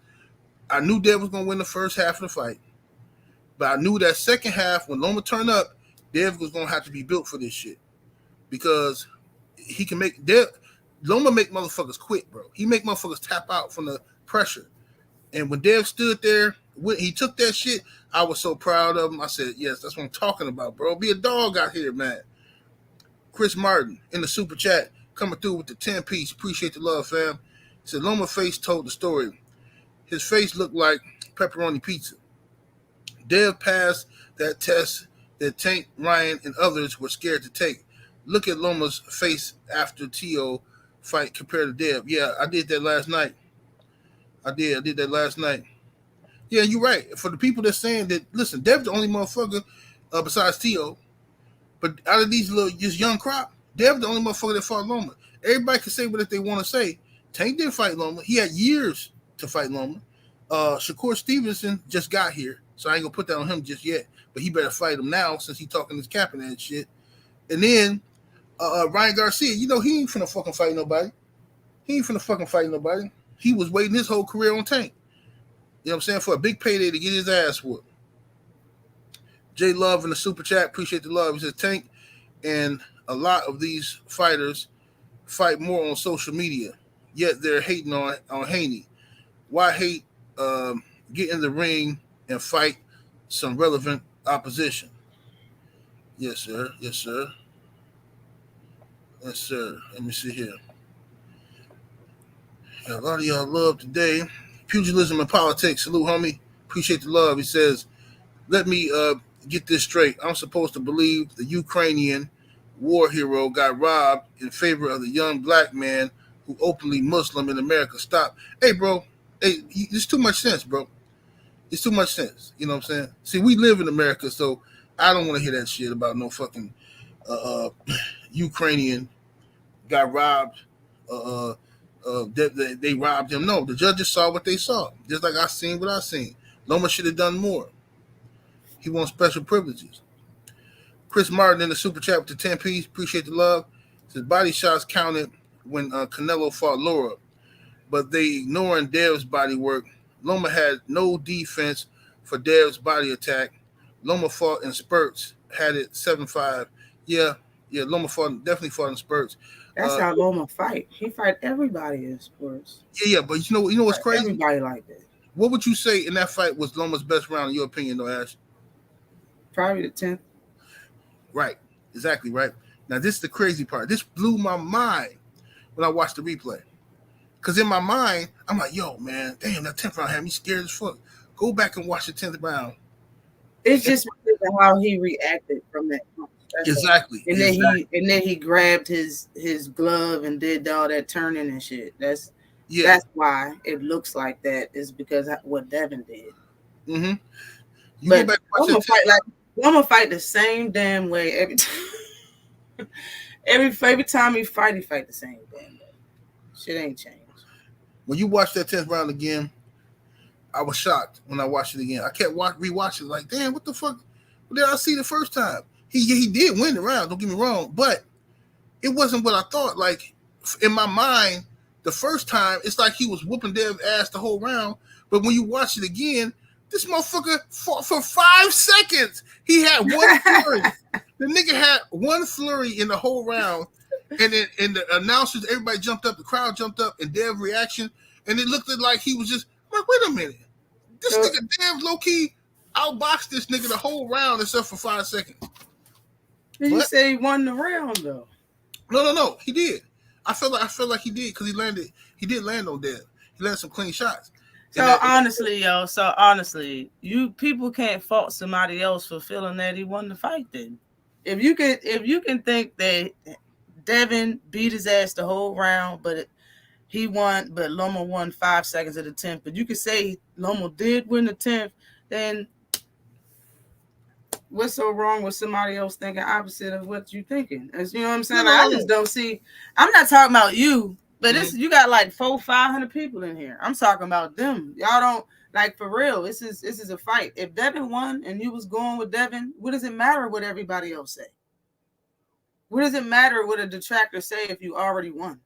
I knew Dev was gonna win the first half of the fight, but I knew that second half when Loma turned up, Dev was gonna have to be built for this shit because he can make Loma make motherfuckers quit, bro. He make motherfuckers tap out from the pressure. And when Dev stood there, when he took that shit, I was so proud of him. I said, yes, that's what I'm talking about, bro. Be a dog out here, man. Chris Martin in the super chat. coming through with the 10-piece. Appreciate the love, fam. He said Loma face told the story. His face looked like pepperoni pizza. Dev passed that test that Tank, Ryan, and others were scared to take. Look at Loma's face after T.O. fight compared to Dev. Yeah, I did that last night. I did that last night. Yeah, you're right. For the people that's saying that, listen, Dev's the only motherfucker besides T.O. But out of this young crop, Dev's the only motherfucker that fought Loma. Everybody can say what they want to say. Tank didn't fight Loma. He had years to fight Loma. Shakur Stevenson just got here, so I ain't gonna put that on him just yet. But he better fight him now since he talking his capping and shit. And then Ryan Garcia, he ain't finna fucking fight nobody. He ain't finna fucking fight nobody. He was waiting his whole career on Tank. You know what I'm saying? For a big payday to get his ass whooped. J Love in the super chat, appreciate the love. He says Tank and a lot of these fighters fight more on social media, yet they're hating on Haney. Why hate? Get in the ring and fight some relevant opposition. Yes, sir. Yes, sir. Yes, sir. Let me see here. Yeah, a lot of y'all love today. Pugilism and politics. Salute, homie. Appreciate the love. He says, let me get this straight. I'm supposed to believe the Ukrainian war hero got robbed in favor of the young black man who openly Muslim in America. Stop. Hey, bro. Hey, it's too much sense, bro. It's too much sense. You know what I'm saying? See, we live in America, so I don't want to hear that shit about no fucking Ukrainian got robbed. They robbed him. No, the judges saw what they saw. Just like I seen what I seen. Loma should have done more. He wants special privileges. Chris Martin in the super chat with the 10-piece. Appreciate the love. Says body shots counted when Canelo fought Laura, but they ignoring Dev's body work. Loma had no defense for Dev's body attack. Loma fought in spurts, had it 7-5. Yeah, Loma definitely fought in spurts. That's how Loma fight. He fight everybody in sports. Yeah, but you know what's crazy? Everybody like that. What would you say in that fight was Loma's best round in your opinion, though, Ash? Probably the 10th. Right, exactly right. Now this is the crazy part. This blew my mind when I watched the replay. Because in my mind, I'm like, yo, man, damn, that 10th round had me scared as fuck. Go back and watch the 10th round. It's just how he reacted from that. Exactly. And then he grabbed his glove and did all that turning and shit. That's why it looks like that, is because of what Devin did. Mm-hmm. But I'm gonna fight the same damn way every time. every time he fight the same damn way. Shit ain't changed. When you watch that 10th round again, I was shocked when I watched it again. I kept rewatching, like, damn, what the fuck? What did I see the first time? He did win the round, don't get me wrong, but it wasn't what I thought. Like, in my mind, the first time, it's like he was whooping Dev's ass the whole round, but when you watch it again, this motherfucker fought for 5 seconds. He had one flurry. The nigga had one flurry in the whole round, and then the announcers, everybody jumped up, the crowd jumped up, and Dev's reaction, and it looked like he was just, like, wait a minute. This nigga Dev low-key outboxed this nigga the whole round except for 5 seconds. Did you say he won the round though? No. He did. I feel like he did because he did land on Dev. He landed some clean shots. So honestly, you people can't fault somebody else for feeling that he won the fight. Then, if you can think that Devin beat his ass the whole round, but he won, but Loma won 5 seconds of the 10th. But you could say Loma did win the 10th. Then what's so wrong with somebody else thinking opposite of what you thinking? As you know what I'm saying? I just don't see. I'm not talking about you, but you got like 400-500 people in here. I'm talking about them. Y'all don't, like, for real. This is a fight. If Devin won and you was going with Devin, what does it matter what everybody else say? What does it matter what a detractor say if you already won?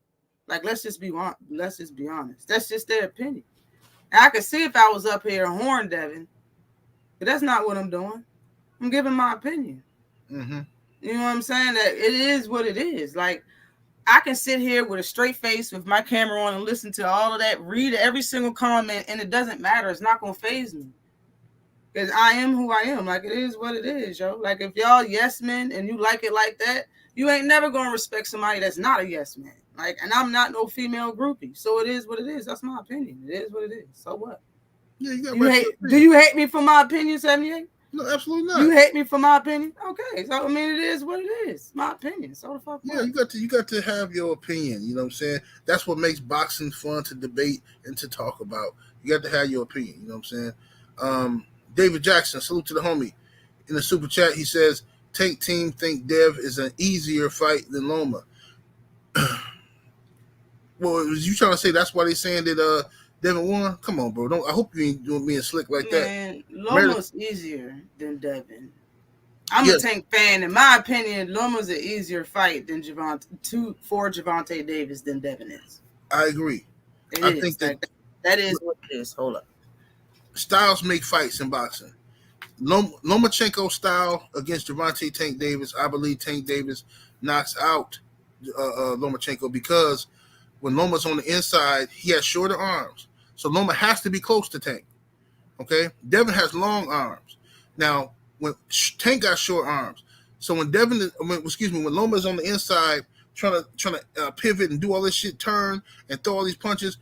Like, let's just be honest. That's just their opinion. And I could see if I was up here horn Devin, but that's not what I'm doing. I'm giving my opinion. Mm-hmm. You know what I'm saying? That it is what it is. Like, I can sit here with a straight face with my camera on and listen to all of that, read every single comment, and it doesn't matter. It's not going to faze me. Because I am who I am. Like, it is what it is, yo. Like, if y'all yes men and you like it like that, You ain't never gonna respect somebody that's not a yes man. Like, and I'm not no female groupie, so it is what it is. That's my opinion. It is what it is. So what? Yeah, you got You right hate? to Do opinion. you hate me for my opinion, 78? No, absolutely not. You hate me for my opinion? Okay, so I mean, it is what it is. My opinion. So the fuck Yeah, what? you got to have your opinion. You know what I'm saying? That's what makes boxing fun to debate and to talk about. You got to have your opinion. You know what I'm saying? David Jackson, salute to the homie. In the super chat, he says, "Tank team think Dev is an easier fight than Loma." Well, was you trying to say that's why they saying that Devin won? Come on, bro. Don't. I hope you ain't doing being slick like that. Man, Meredith, Loma's easier than Devin. I'm a yeah, Tank fan. In my opinion, Loma's an easier fight than for Javante Davis than Devin is. I agree. It I is. think that That is what it is. Hold up. styles make fights in boxing. Lomachenko style against Javante Tank Davis. I believe Tank Davis knocks out Lomachenko because when Loma's on the inside, he has shorter arms. So Loma has to be close to Tank. Okay? Devin has long arms. Now, when Tank got short arms, so when when Loma's on the inside trying to pivot and do all this shit, turn and throw all these punches,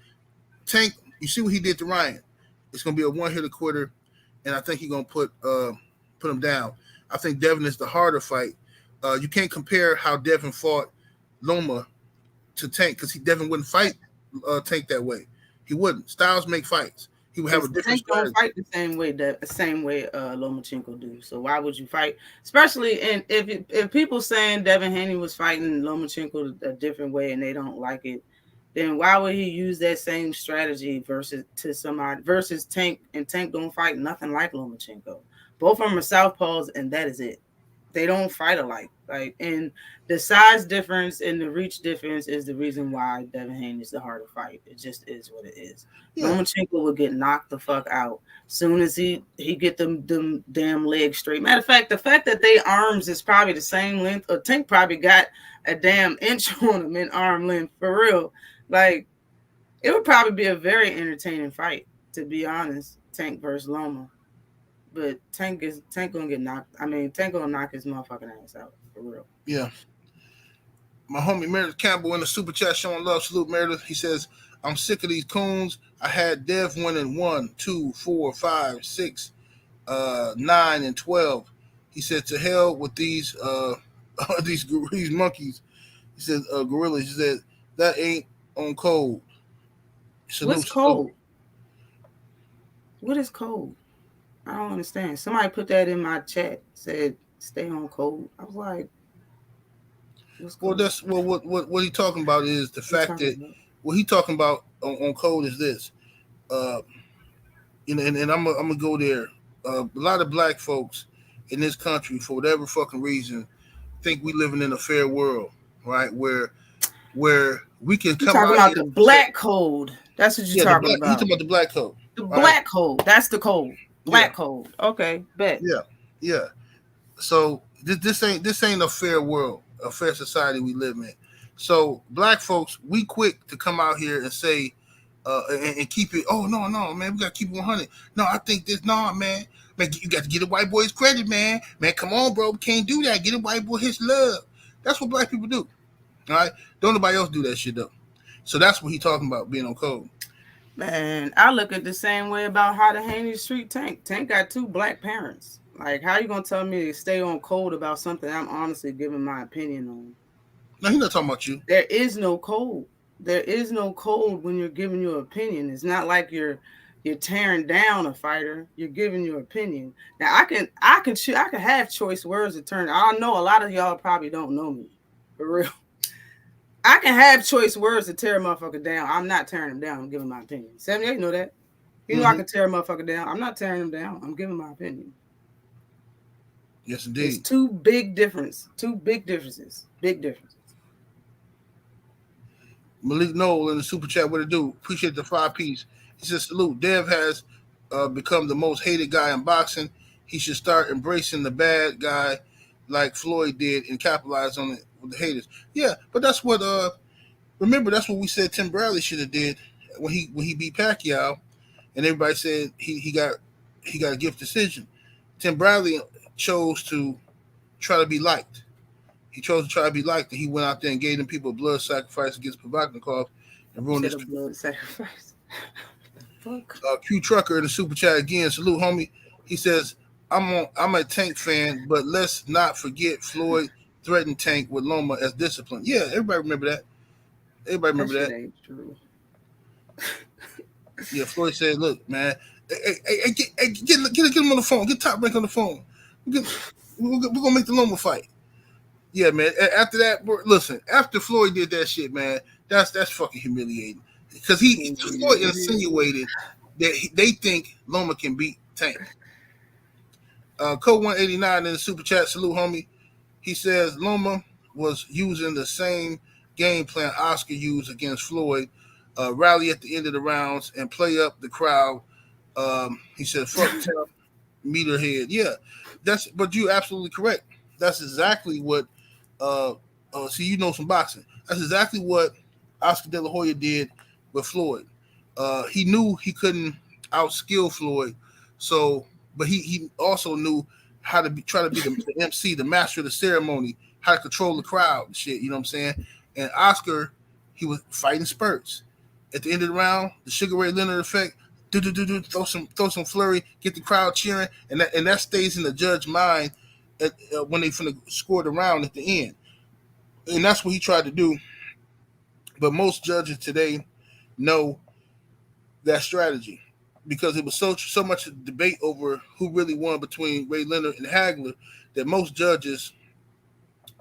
Tank, you see what he did to Ryan. It's gonna be a one-hitter quitter, and I think he's gonna put him down. I think Devin is the harder fight. You can't compare how Devin fought Loma to Tank because Devin wouldn't fight Tank that way. He wouldn't. Styles make fights. He would have a different Tank don't strategy. fight the same way Lomachenko do. So why would you fight? Especially if people saying Devin Haney was fighting Lomachenko a different way and they don't like it, then why would he use that same strategy versus Tank? And Tank don't fight nothing like Lomachenko. Both of them are southpaws, and that is it. They don't fight alike. Like, and the size difference and the reach difference is the reason why Devin Haney is the harder fight. It just is what it is. Yeah. Lomachenko will get knocked the fuck out soon as he get them damn legs straight. Matter of fact, the fact that they arms is probably the same length. Or Tank probably got a damn inch on him in arm length for real. Like, it would probably be a very entertaining fight, to be honest. Tank versus Loma. But Tank gonna get knocked. I mean, Tank gonna knock his motherfucking ass out for real. Yeah. My homie Meredith Campbell in the super chat showing love. Salute Meredith. He says, "I'm sick of these coons. I had Dev winning 1, 2, 4, 5, 6, 9, and 12." He said, "To hell with these these monkeys." He said, "Gorillas." He said, "That ain't on code." Salute, what's code? What is code? I don't understand. Somebody put that in my chat. Said stay on code. I was like, well, that's what he talking about is the fact that what he talking about on code is this. And I'm gonna go there. A lot of black folks in this country, for whatever fucking reason, think we living in a fair world, right? Where we can come out about the black code. That's what you're talking about. You talking about the black code? The black code. That's the code. Black code. Okay, bet. Yeah. So this ain't a fair world, a fair society we live in. So black folks, we quick to come out here and say, and keep it. Oh no, man, we gotta keep it 100. No, I think this. No, man, you got to get a white boy his credit, man. Man, come on, bro, we can't do that. Get a white boy his love. That's what black people do. All right, don't nobody else do that shit though. So that's what he talking about being on code. Man, I look at the same way about how the Haney Street Tank got 2 black parents. Like, how you gonna tell me to stay on code about something I'm honestly giving my opinion on? No, he's not talking about you. There is no code. There is no code when you're giving your opinion. It's not like you're tearing down a fighter. You're giving your opinion. Now I can have choice words to turn. I know a lot of y'all probably don't know me, for real. I can have choice words to tear a motherfucker down. I'm not tearing him down. I'm giving my opinion. 78 know that. You know I can tear a motherfucker down. I'm not tearing him down. I'm giving my opinion. Yes, indeed. It's 2 big differences. 2 big differences. Big differences. Malik Noel in the super chat, what it do? Appreciate the 5-piece. He says, salute. Dev has become the most hated guy in boxing. He should start embracing the bad guy like Floyd did and capitalize on it with the haters. Yeah, but that's what remember that's what we said Tim Bradley should have did when he beat Pacquiao, and everybody said he got a gift decision. Tim Bradley chose to try to be liked. He chose to try to be like that. He went out there and gave them people a blood sacrifice against Provodnikov and ruined his blood sacrifice. Fuck. Q Trucker in the super chat again. Salute, homie. He says, I'm a Tank fan, but let's not forget Floyd threatened Tank with Loma as discipline. Yeah, everybody remember that. Everybody remember that. Ain't true. Yeah, Floyd said, look, man, get him on the phone. Get Top Rank on the phone. We're going to make the Loma fight. Yeah, man. After that, listen, after Floyd did that shit, man, that's fucking humiliating. Because Floyd insinuated that they think Loma can beat Tank. Code 189 in the super chat, salute, homie. He says Loma was using the same game plan Oscar used against Floyd, rally at the end of the rounds and play up the crowd. He said, fuck tough, meter head. Yeah, but you're absolutely correct. That's exactly what, see, you know some boxing. That's exactly what Oscar De La Hoya did with Floyd. He knew he couldn't outskill Floyd, but he also knew how to try to be the MC, the master of the ceremony, how to control the crowd and shit, you know what I'm saying? And Oscar, he was fighting spurts. At the end of the round, the Sugar Ray Leonard effect, throw some flurry, get the crowd cheering, and that stays in the judge's mind when they finna score the round at the end. And that's what he tried to do. But most judges today know that strategy because it was so much debate over who really won between Ray Leonard and Hagler that most judges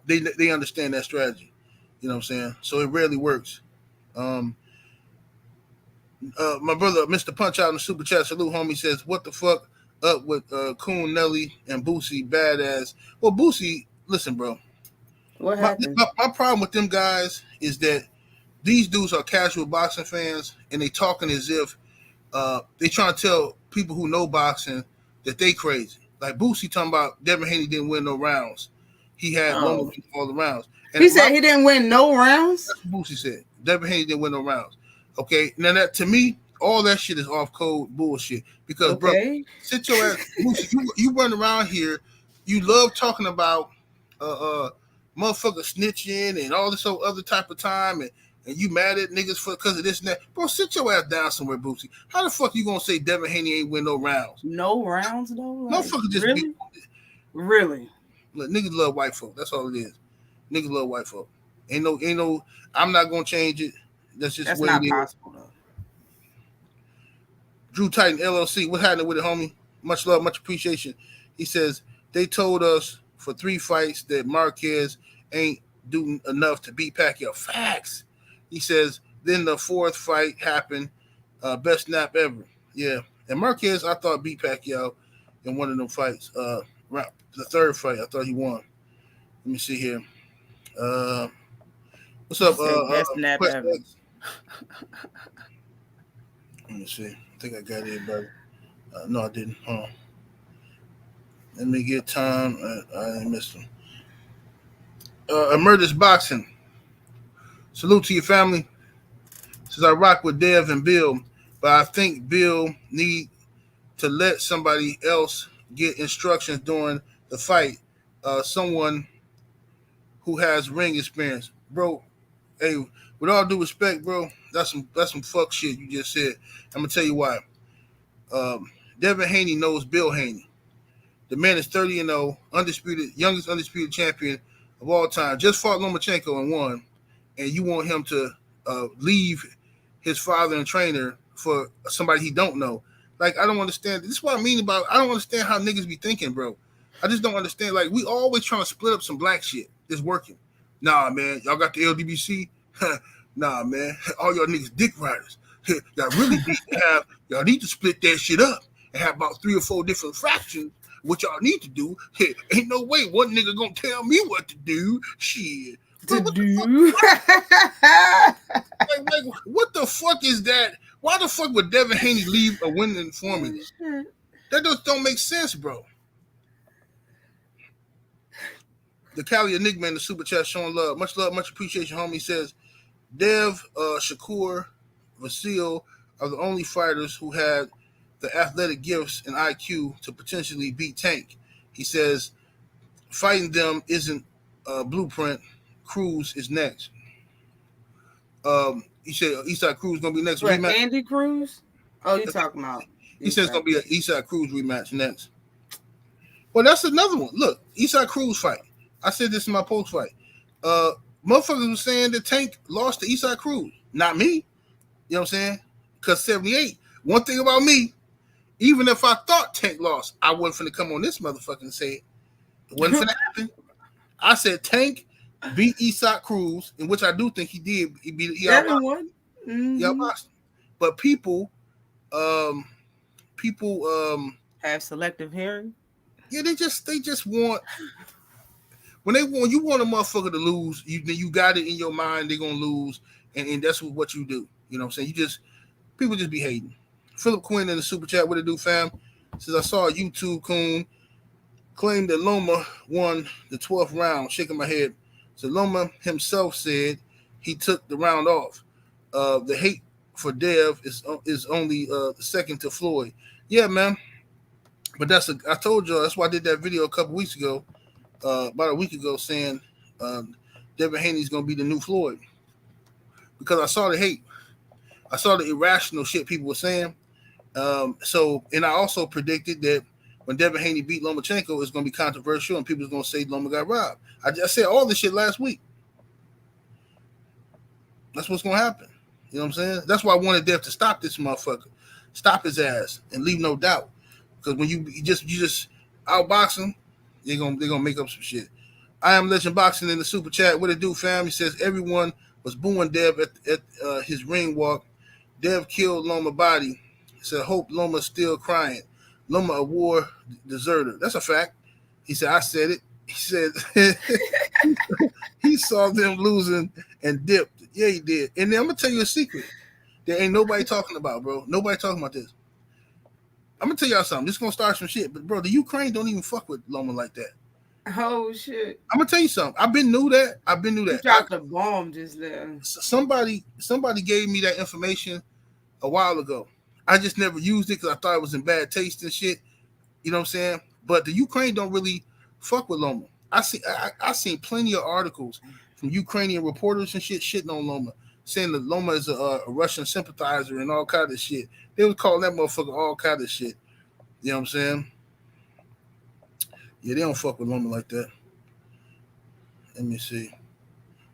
they understand that strategy. You know what I'm saying? So it rarely works. My brother, Mr. Punch Out in the super chat, salute, homie, says, what the fuck up with Coon, Nelly, and Boosie badass? Well, Boosie, listen, bro. What happened? My problem with them guys is that these dudes are casual boxing fans, and they talking as if they trying to tell people who know boxing that they crazy. Like Boosie talking about Devin Haney didn't win no rounds. He had Loma all the rounds. And he said he didn't win no rounds? That's what Boosie said. Devin Haney didn't win no rounds. Okay, now that to me, all that shit is off code bullshit. Because, bro, sit your ass, Boosie, you run around here, you love talking about motherfucker snitching and all this other type of time, and you mad at niggas because of this and that. Bro, sit your ass down somewhere, Boosie. How the fuck you gonna say Devin Haney ain't win no rounds? No rounds, though? Like, motherfucker just really? Really? Look, niggas love white folk. That's all it is. Niggas love white folk. Ain't no. I'm not gonna change it. That's what not it is. possible, though. Drew Titan LLC. What happened with it, homie? Much love, much appreciation. He says they told us for 3 fights that Marquez ain't doing enough to beat Pacquiao. Facts. He says then the 4th fight happened. Best snap ever. Yeah. And Marquez, I thought beat Pacquiao in one of them fights. The 3rd fight, I thought he won. Let me see here. What's up? Best snap ever. Let me see. I think I got it, brother. No, I didn't. Hold on. Let me get time. I missed him. Emeritus Boxing. Salute to your family. Says I rock with Dev and Bill, but I think Bill need to let somebody else get instructions during the fight. Someone who has ring experience, bro. Hey, with all due respect, bro, that's some fuck shit you just said. I'm gonna tell you why. Devin Haney knows Bill Haney. The man is 30-0, youngest undisputed champion of all time. Just fought Lomachenko and won, and you want him to leave his father and trainer for somebody he don't know? Like, I don't understand. This is what I mean about. I don't understand how niggas be thinking, bro. I just don't understand. Like, we always trying to split up some black shit. It's working. Nah, man. Y'all got the LDBC? Nah, man. All y'all niggas dick riders. Y'all really need to have. Y'all need to split that shit up and have about 3 or 4 different factions. What y'all need to do? Ain't no way one nigga gonna tell me what to do. Shit. Bro, like, what the fuck is that? Why the fuck would Devin Haney leave a winning formula? That just don't make sense, bro. The Cali Enigma in the super chat showing love, much appreciation, homie. Says Dev, Shakur, Vasyl are the only fighters who had the athletic gifts and IQ to potentially beat Tank. He says fighting them isn't Blueprint. Cruz is next. He said Eastside Cruz gonna be next What, rematch. Andy Cruz? Oh, you talking about He says it's Eastside? gonna be an Eastside Cruz rematch next. Well, that's another one. Look, Eastside Cruz fight. I said this in my post fight. Uh, Motherfuckers was saying that Tank lost to Eastside Cruz. Not me. You know what I'm saying? Because 78. One thing about me, even if I thought Tank lost, I wasn't finna come on this motherfucker and say it. It wasn't finna happen. I said Tank beat Eastside Cruz, in which I do think he did. He Devin outboxed. won. He outboxed him. But um, people, Have selective hearing. yeah, they just want when you want a motherfucker to lose, you got it in your mind they're gonna lose, and that's what you do. You know what I'm saying? People just be hating. Philip Quinn in the super chat, what it do, fam? Says I saw a YouTube coon claim that Loma won the 12th round, shaking my head. So Loma himself said he took the round off. The hate for Dev is only second to Floyd. Yeah, man. But I told y'all, that's why I did that video a couple weeks ago, about a week ago, saying Devin Haney's gonna be the new Floyd. Because I saw the hate. I saw the irrational shit people were saying. And I also predicted that when Devin Haney beat Lomachenko, it's going to be controversial and people are going to say Loma got robbed. I said all this shit last week. That's what's going to happen. You know what I'm saying? That's why I wanted Dev to stop this motherfucker. Stop his ass and leave no doubt. Because when you just outbox him, they're gonna make up some shit. I am Legend Boxing in the super chat. What it do, fam? He says everyone was booing Dev at his ring walk. Dev killed Loma body. He said, hope Loma's still crying. Loma a war deserter. That's a fact. He said, I said it. He said he saw them losing and dipped. Yeah, he did. And then I'm gonna tell you a secret. There ain't nobody talking about, bro. Nobody talking about this. I'm gonna tell y'all something. This is gonna start some shit. But bro, the Ukraine don't even fuck with Loma like that. Oh shit! I'm gonna tell you something. I've been knew that. You dropped a bomb just there. Somebody gave me that information a while ago. I just never used it because I thought it was in bad taste and shit. You know what I'm saying? But the Ukraine don't really fuck with Loma. I seen plenty of articles from Ukrainian reporters and shit shitting on Loma, saying that Loma is a Russian sympathizer and all kind of shit. They was calling that motherfucker all kind of shit. You know what I'm saying? Yeah, they don't fuck with Loma like that. Let me see.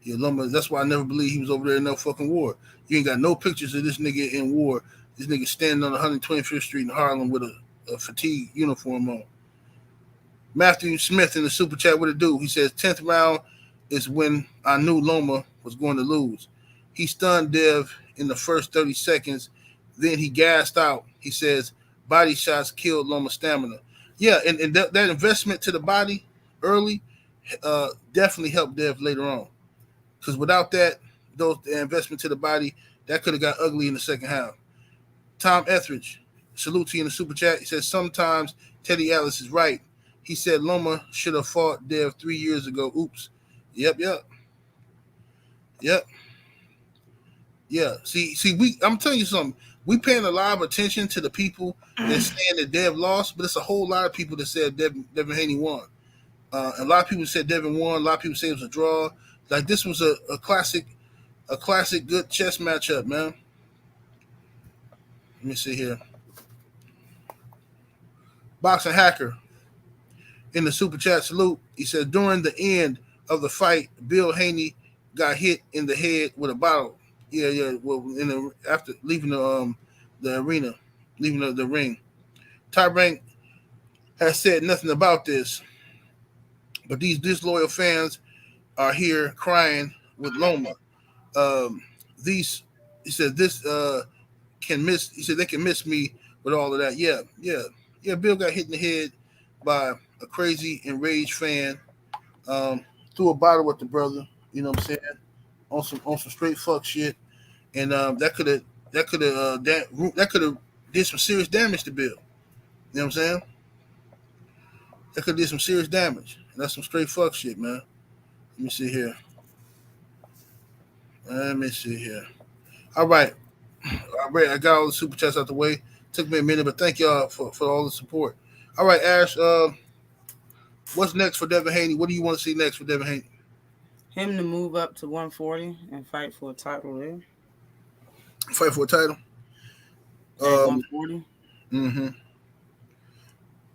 Yeah, Loma, that's why I never believed he was over there in no fucking war. You ain't got no pictures of this nigga in war. This nigga standing on 125th Street in Harlem with a fatigue uniform on. Matthew Smith in the super chat, what it do? He says 10th round is when I knew Loma was going to lose. He stunned Dev in the first 30 seconds. Then he gassed out. He says body shots killed Loma's stamina. Yeah, and that investment to the body early definitely helped Dev later on. Because without that, the investment to the body, that could have got ugly in the second half. Tom Etheridge, salute to you in the super chat. He says sometimes Teddy Atlas is right. He said Loma should have fought Dev 3 years ago. Oops. Yep. Yeah. See, I'm telling you something. We paying a lot of attention to the people that saying that Dev lost, but it's a whole lot of people that said Devin Haney won. A lot of people said Devin won. A lot of people say it was a draw. Like this was a classic good chess matchup, man. Let me see here. Boxing Hacker in the super chat, salute. He said during the end of the fight, Bill Haney got hit in the head with a bottle. Yeah. Well, after leaving the arena, leaving the ring. Ty Rank has said nothing about this, but these disloyal fans are here crying with Loma. He said this can miss. He said they can miss me with all of that. Yeah. Bill got hit in the head by a crazy enraged fan. Threw a bottle at the brother. You know what I'm saying? On some straight fuck shit, and that could have did some serious damage to Bill. You know what I'm saying? That could have did some serious damage. And that's some straight fuck shit, man. Let me see here. All right. I got all the super chats out the way. Took me a minute, but thank y'all for all the support. All right, Ash. What's next for Devin Haney? What do you want to see next for Devin Haney? Him to move up to 140 and fight for a title there Fight for a title. at 140. Mm-hmm.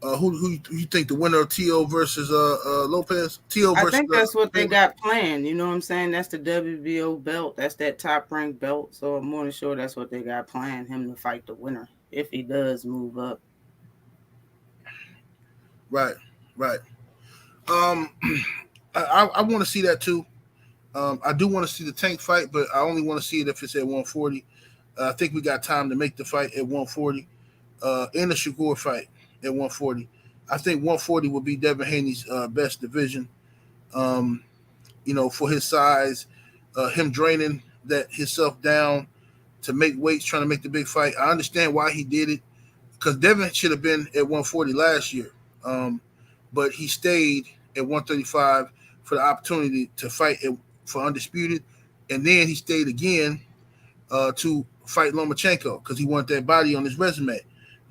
Who you think the winner of T.O. versus Lopez? T.O. I versus think that's what they Taylor? got planned. You know what I'm saying? That's the WBO belt. That's that top ranked belt. So I'm more than sure that's what they got planned. Him to fight the winner if he does move up. Right. I want to see that too. I do want to see the Tank fight, but I only want to see it if it's at 140. I think we got time to make the fight at 140. And the Shakur fight at 140. I think 140 will be Devin Haney's best division. For his size, him draining that himself down to make weights, trying to make the big fight. I understand why he did it, because Devin should have been at 140 last year, but he stayed at 135 for the opportunity to fight for undisputed, and then he stayed again to fight Lomachenko because he wanted that body on his resume.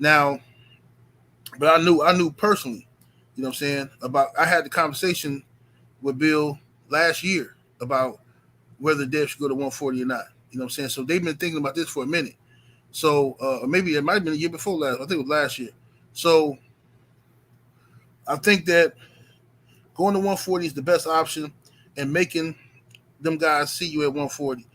Now, but I knew personally, you know what I'm saying, I had the conversation with Bill last year about whether Dev should go to 140 or not. You know what I'm saying? So they've been thinking about this for a minute. So maybe it might have been a year before last. I think it was last year. So I think that going to 140 is the best option, and making them guys see you at 140.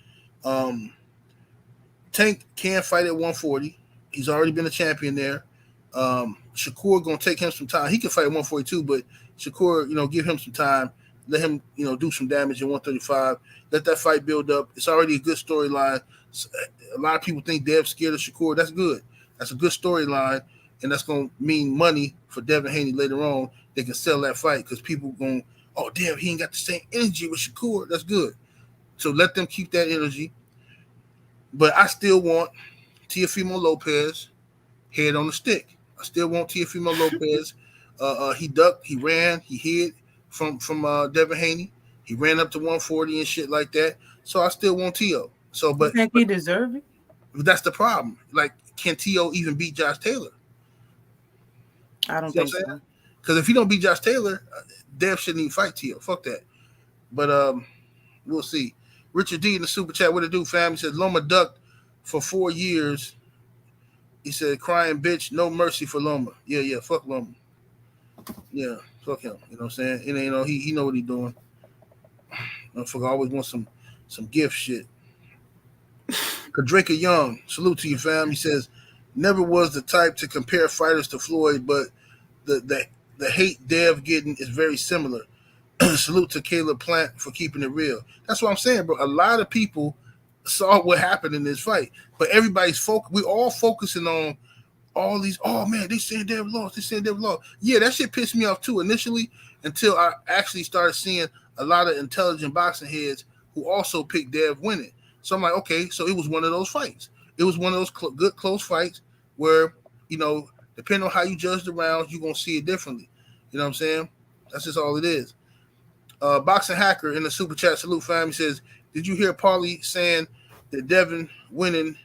Tank can fight at 140. He's already been a champion there. Shakur gonna take him some time. He can fight at 142, but Shakur, give him some time. Let him, do some damage at 135. Let that fight build up. It's already a good storyline. A lot of people think Dev's scared of Shakur. That's good. That's a good storyline, and that's gonna mean money for Devin Haney later on. They can sell that fight because people going, oh damn, he ain't got the same energy with Shakur. That's good. So let them keep that energy. But I still want Teofimo Lopez head on the stick. I still want Teofimo Lopez. He ducked, he ran, he hid from Devin Haney. He ran up to 140 and shit like that. So I still want T.O. So, You think he deserve it? That's the problem. Like, can T.O. even beat Josh Taylor? I don't think so. Because if he don't beat Josh Taylor, Dev shouldn't even fight T.O. Fuck that. But we'll see. Richard D in the super chat, what it do, fam? He said Loma ducked for 4 years. He said, crying bitch, no mercy for Loma. Yeah, fuck Loma. Yeah, fuck him. You know what I'm saying? And, he know what he doing. Motherfucker always wants some gift shit. Kadrika Young, salute to you, fam. He says, never was the type to compare fighters to Floyd, but the hate Dev getting is very similar. Salute to Caleb Plant for keeping it real. That's what I'm saying, bro. A lot of people saw what happened in this fight, but everybody's we're all focusing on all these. Oh man, they saying Dev lost. They saying Dev lost. Yeah, that shit pissed me off too initially, until I actually started seeing a lot of intelligent boxing heads who also picked Dev winning. So I'm like, okay, so it was one of those fights. It was one of those good close fights where, depending on how you judge the rounds, you're gonna see it differently. You know what I'm saying? That's just all it is. Boxing Hacker in the super chat, salute fam. He says, did you hear Paulie saying that Devin winning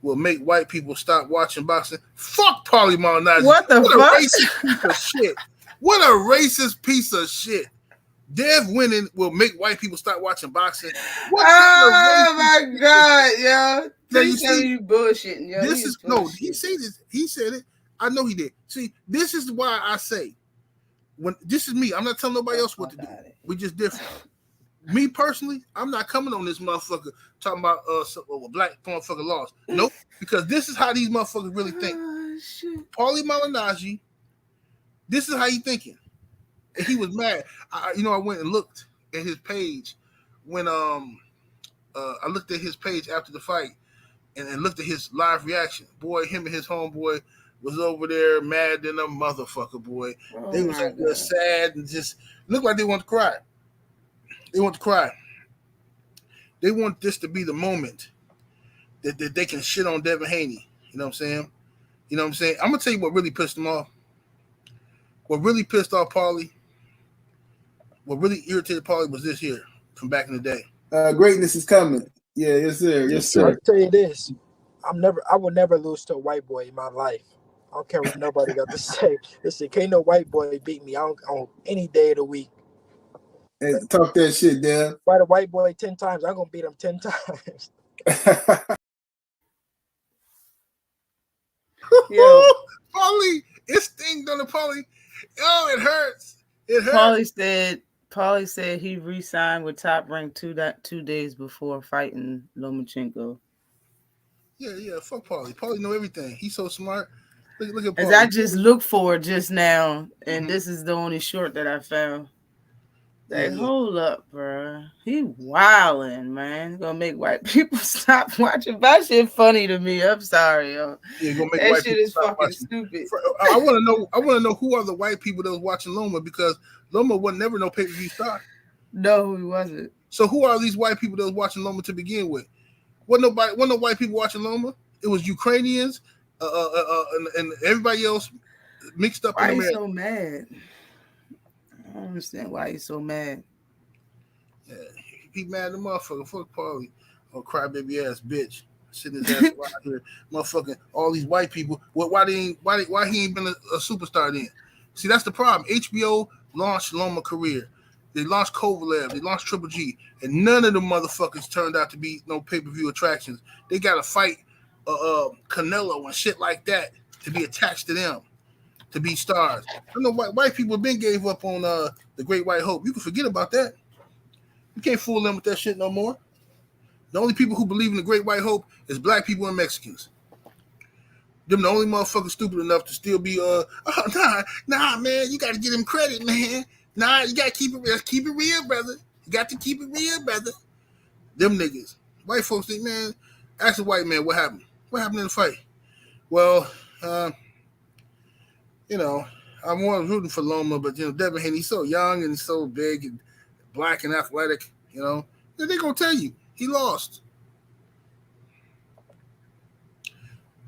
will make white people stop watching boxing? Fuck Paulie Malignaggi. What the fuck? A racist piece of shit. What a racist piece of shit. Dev winning will make white people stop watching boxing. Oh my god, yo. Now you see, you bullshitting, yo. This is he said this. He said it. I know he did. See, this is why I say, when this is me, I'm not telling nobody else what to do. We just different. Me personally, I'm not coming on this motherfucker talking about a black motherfucker lost. Nope, because this is how these motherfuckers really think. Paulie Malignaggi, this is how he thinking. And he was mad. I went and looked at his page when I looked at his page after the fight and looked at his live reaction. Boy, him and his homeboy was over there mad than a motherfucker, boy. Oh, they was over there sad and just looked like they want to cry. They want to cry. They want this to be the moment that they can shit on Devin Haney. You know what I'm saying? I'm going to tell you what really pissed them off. What really pissed off Paulie, what really irritated Paulie was this here from back in the day. Greatness is coming. Yeah, yes, sir. Yes, sir. I'll tell you this. I will never lose to a white boy in my life. I don't care what nobody got to say. Listen, can't no white boy beat me on any day of the week. Hey, talk that shit, Dev. Fight a white boy 10 times. I'm gonna beat him 10 times. Yo, Paulie, it stinged on the Paulie. Oh, it hurts. It hurts. Paulie said he re-signed with Top Rank 2 days before fighting Lomachenko. Yeah. Fuck Paulie. Paulie know everything. He's so smart. Look at Paulie. As I just looked for it just now, and this is the only short that I found. Like, hold up, bro. He wildin', man. Gonna make white people stop watching. That shit funny to me. I'm sorry, yo. Yeah, gonna make that white shit people is stop fucking watching. stupid. I want to know who are the white people that was watching Loma, because Loma was never no pay-per-view star. No, he wasn't. So who are these white people that was watching Loma to begin with? Wasn't no white people watching Loma. It was Ukrainians, and everybody else mixed up. Why in you America. so mad? I don't understand why he's so mad. Yeah, he mad at the motherfucker. Fuck Paulie. Oh, crybaby ass bitch. Sitting his ass around here, motherfucking all these white people. Why he ain't been a superstar then? See, that's the problem. HBO launched Loma career. They launched Kovalev. They launched Triple G, and none of the motherfuckers turned out to be no pay-per-view attractions. They got to fight Canelo and shit like that to be attached to them, to be stars. I know white people been gave up on the Great White Hope. You can forget about that. You can't fool them with that shit no more. The only people who believe in the Great White Hope is black people and Mexicans. Them the only motherfuckers stupid enough to still be nah, man, you gotta give him credit, man. Nah, you gotta keep it real, brother. You got to keep it real, brother. Them niggas. White folks think, man, ask a white man what happened. What happened in the fight? Well, I'm more rooting for Loma, but Devin Haney, he's so young and he's so big and black and athletic, they're gonna tell you he lost.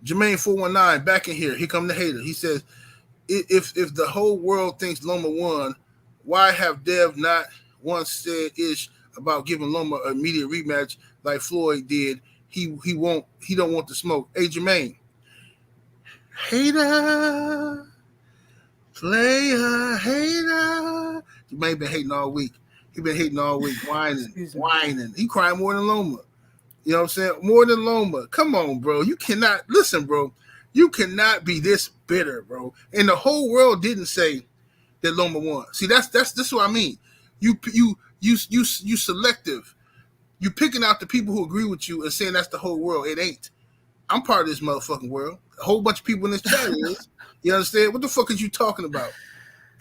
Jermaine 419 back in here. Here come the hater. He says, if the whole world thinks Loma won, why have Dev not once said ish about giving Loma an immediate rematch like Floyd did? He don't want the smoke. Hey, Jermaine, hater, player, hater. Jermaine been hating all week. He been hating all week, whining. He crying more than Loma. You know what I'm saying? More than Loma. Come on, bro. You cannot listen, bro. You cannot be this bitter, bro. And the whole world didn't say that Loma won. See, that's what I mean. You selective. You picking out the people who agree with you and saying that's the whole world. It ain't. I'm part of this motherfucking world. A whole bunch of people in this chat is. You understand? What the fuck is you talking about?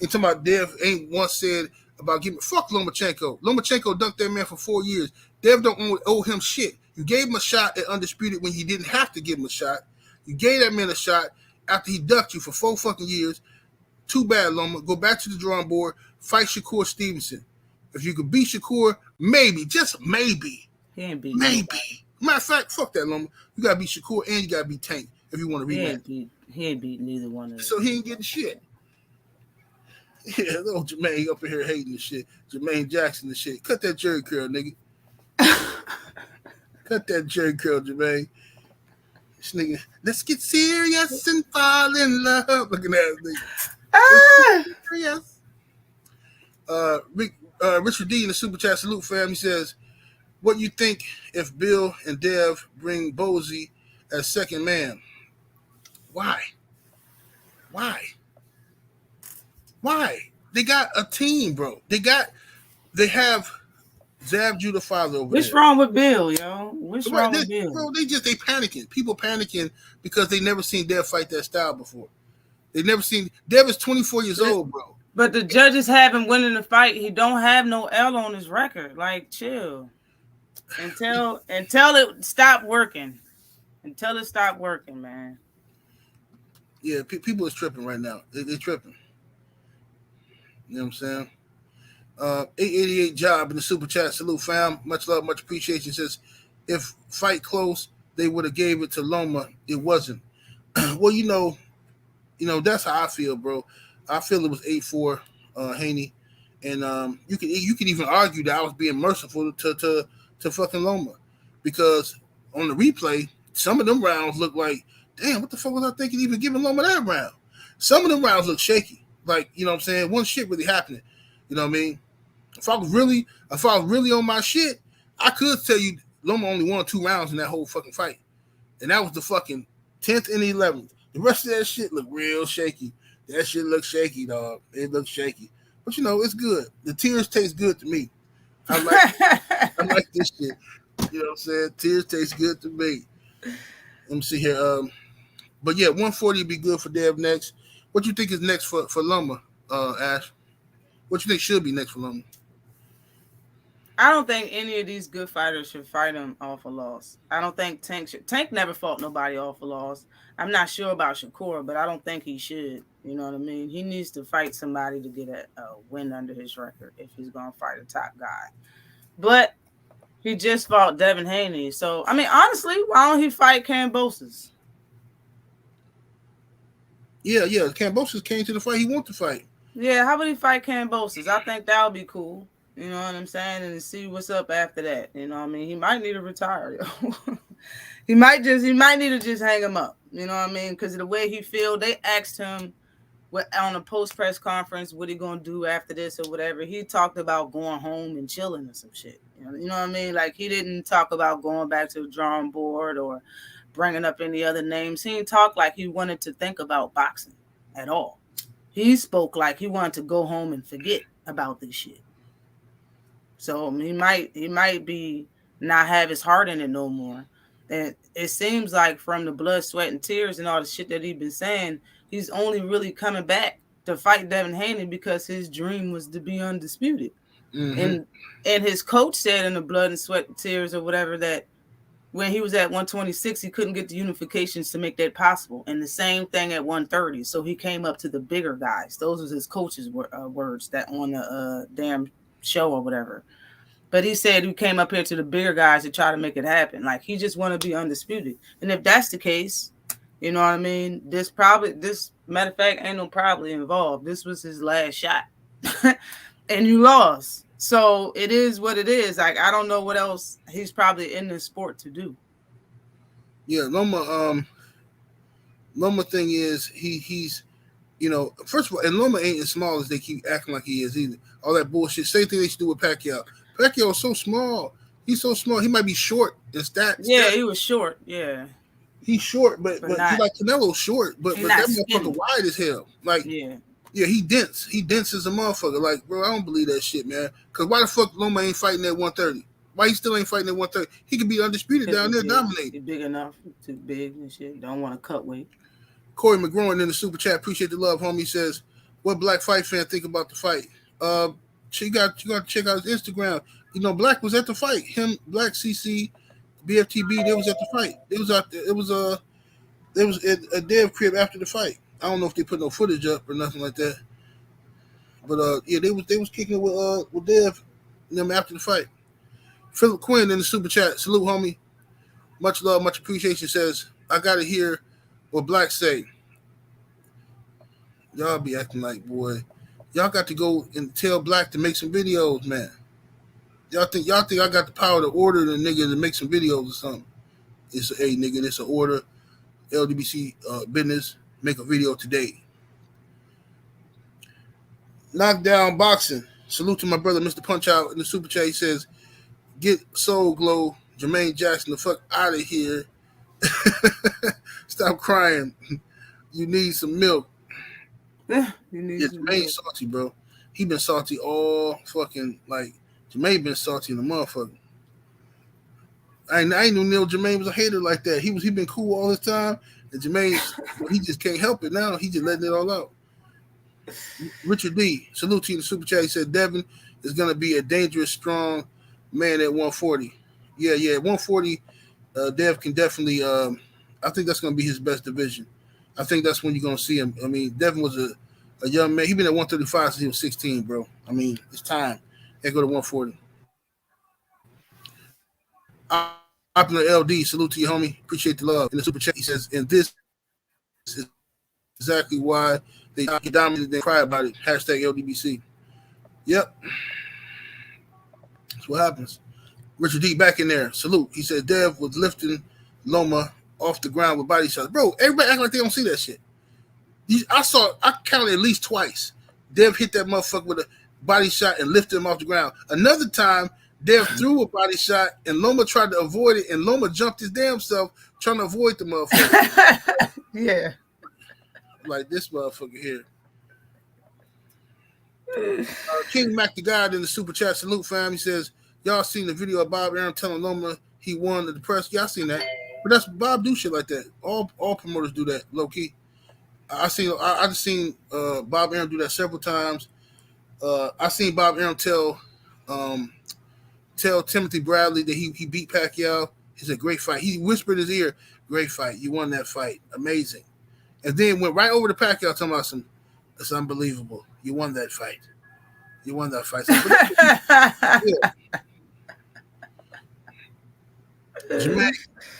You talking about Dev ain't once said about giving fuck Lomachenko. Lomachenko dunked that man for 4 years. Dev don't owe him shit. You gave him a shot at Undisputed when you didn't have to give him a shot. You gave that man a shot after he ducked you for 4 fucking years. Too bad, Loma. Go back to the drawing board. Fight Shakur Stevenson. If you could beat Shakur, maybe, just maybe. He ain't beat maybe. nobody. Matter of fact, fuck that, Loma. You gotta beat Shakur and you gotta beat Tank if you want to rematch. He ain't beat neither one of them. So he ain't getting shit. Yeah, little Jermaine up in here hating the shit. Jermaine Jackson and shit. Cut that jerry curl, nigga. Cut that jerry curl, Jermaine. This nigga, let's get serious and fall in love. Look at that nigga. Serious. Richard D in the Super Chat Salute fam, he says, what you think if Bill and Dev bring Bozy as second man? Why? They got a team, bro. They have Zab Judah father over What's there. wrong with Bill, yo? What's wrong with Bill? Bro, they panicking. People panicking because they never seen Dev fight that style before. They never seen Dev is 24 years old, bro. But the judges have him winning the fight. He don't have no L on his record. Like, chill. Until it stop working. Until it stop working, man. Yeah, people is tripping right now. They're tripping. You know what I'm saying? 888 Job in the Super Chat. Salute, fam. Much love, much appreciation. Says, if fight close, they would have gave it to Loma. It wasn't. Well, that's how I feel, bro. I feel it was 8-4, Haney. And you can even argue that I was being merciful to fucking Loma. Because on the replay, some of them rounds look like, damn, what the fuck was I thinking even giving Loma that round? Some of them rounds look shaky. Like, you know what I'm saying? One shit really happening. You know what I mean? If I was really on my shit, I could tell you Loma only won 2 rounds in that whole fucking fight. And that was the fucking 10th and 11th. The rest of that shit looked real shaky. That shit looked shaky, dog. It looked shaky. But it's good. The tears taste good to me. I like this shit. You know what I'm saying? Tears taste good to me. Let me see here. But yeah, 140 would be good for Dev next. What you think is next for Loma, Ash? What you think should be next for Loma? I don't think any of these good fighters should fight him off a loss. I don't think Tank never fought nobody off a loss. I'm not sure about Shakur, but I don't think he should. You know what I mean? He needs to fight somebody to get a win under his record if he's going to fight a top guy. But he just fought Devin Haney. So, I mean, honestly, why don't he fight Kambosos? Yeah. Kambosos came to the fight he wanted to fight. Yeah, how about he fight Kambosos? I think that would be cool. You know what I'm saying? And see what's up after that. You know what I mean? He might need to retire. He might need to just hang him up. You know what I mean? Because of the way he feel, they asked him on a post-press conference what he going to do after this or whatever. He talked about going home and chilling or some shit. You know what I mean? Like, he didn't talk about going back to the drawing board or bringing up any other names. He didn't talk like he wanted to think about boxing at all. He spoke like he wanted to go home and forget about this shit. So he might be not have his heart in it no more. And it seems like from the blood, sweat, and tears and all the shit that he's been saying, he's only really coming back to fight Devin Haney because his dream was to be undisputed. Mm-hmm. And his coach said in the blood and sweat and tears or whatever that when he was at 126, he couldn't get the unifications to make that possible. And the same thing at 130. So he came up to the bigger guys. Those was his coach's words that on the damn show or whatever. But he said he came up here to the bigger guys to try to make it happen. Like, he just want to be undisputed. And if that's the case, you know what I mean? This matter of fact, ain't no probably involved. This was his last shot. And you lost. So it is what it is. Like, I don't know what else he's probably in this sport to do. Yeah, Loma thing is he's first of all, and Loma ain't as small as they keep acting like he is either. All that bullshit. Same thing they should do with Pacquiao. Pacquiao is so small. He's so small. He might be short in stats. Yeah, he was short. Yeah. He's short, but he's like Canelo's short, but that motherfucker wide as hell. Like, yeah, he dense. He dense as a motherfucker. Like, bro, I don't believe that shit, man. Because why the fuck Loma ain't fighting at 130? Why he still ain't fighting at 130? He could be undisputed down there, dominating. He's big enough, too big and shit. Don't want to cut weight. Corey McGroin in the super chat, appreciate the love, homie. Says, what Black fight fan think about the fight? You got to check out his Instagram. Black was at the fight. Him, Black, CC, BFTB, they was at the fight. It was out there. It was a Dev crib after the fight. I don't know if they put no footage up or nothing like that. But yeah, they was kicking it with Dev and them after the fight. Philip Quinn in the super chat, salute, homie. Much love, much appreciation. Says, I gotta hear what Black say. Y'all be acting like, boy, y'all got to go and tell Black to make some videos, man. Y'all think I got the power to order the nigga to make some videos or something? Nigga, it's an order. LDBC business, make a video today. Knockdown boxing. Salute to my brother, Mr. Punch Out in the super chat. He says, get Soul Glow, Jermaine Jackson, the fuck out of here. Stop crying. You need some milk. Jermaine's salty, bro. He been salty all fucking, like, Jermaine been salty in the motherfucker. I ain't knew Jermaine was a hater like that. He been cool all this time, and Jermaine, he just can't help it now. He just letting it all out. Richard D, salute to you in the super chat. He said Devin is gonna be a dangerous, strong man at 140. Yeah, 140. Dev can definitely. I think that's gonna be his best division. I think that's when you're gonna see him. I mean, Devin was a young man. He been at 135 since he was 16, bro. I mean, it's time. They go to 140. Popular LD, salute to you, homie. Appreciate the love. In the super chat, he says, and this is exactly why they dominated and cry about it. Hashtag LDBC. Yep. That's what happens. Richard D back in there. Salute. He said Dev was lifting Loma off the ground with body shots. Bro, everybody act like they don't see that shit. I counted at least twice. Dev hit that motherfucker with body shot and lifted him off the ground. Another time, Dev threw a body shot and Loma tried to avoid it, and Loma jumped his damn self trying to avoid the motherfucker. Yeah. Like this motherfucker here. King Mac the God in the super chat, salute fam. He says, y'all seen the video of Bob Arum telling Loma he won the press? Y'all seen that? But that's Bob do shit like that. All promoters do that, low key. I just seen Bob Arum do that several times. I seen Bob Arum tell Timothy Bradley that he beat Pacquiao. He said, great fight. He whispered in his ear, great fight. You won that fight. Amazing. And then went right over to Pacquiao talking about it's unbelievable. You won that fight. You won that fight. Jermaine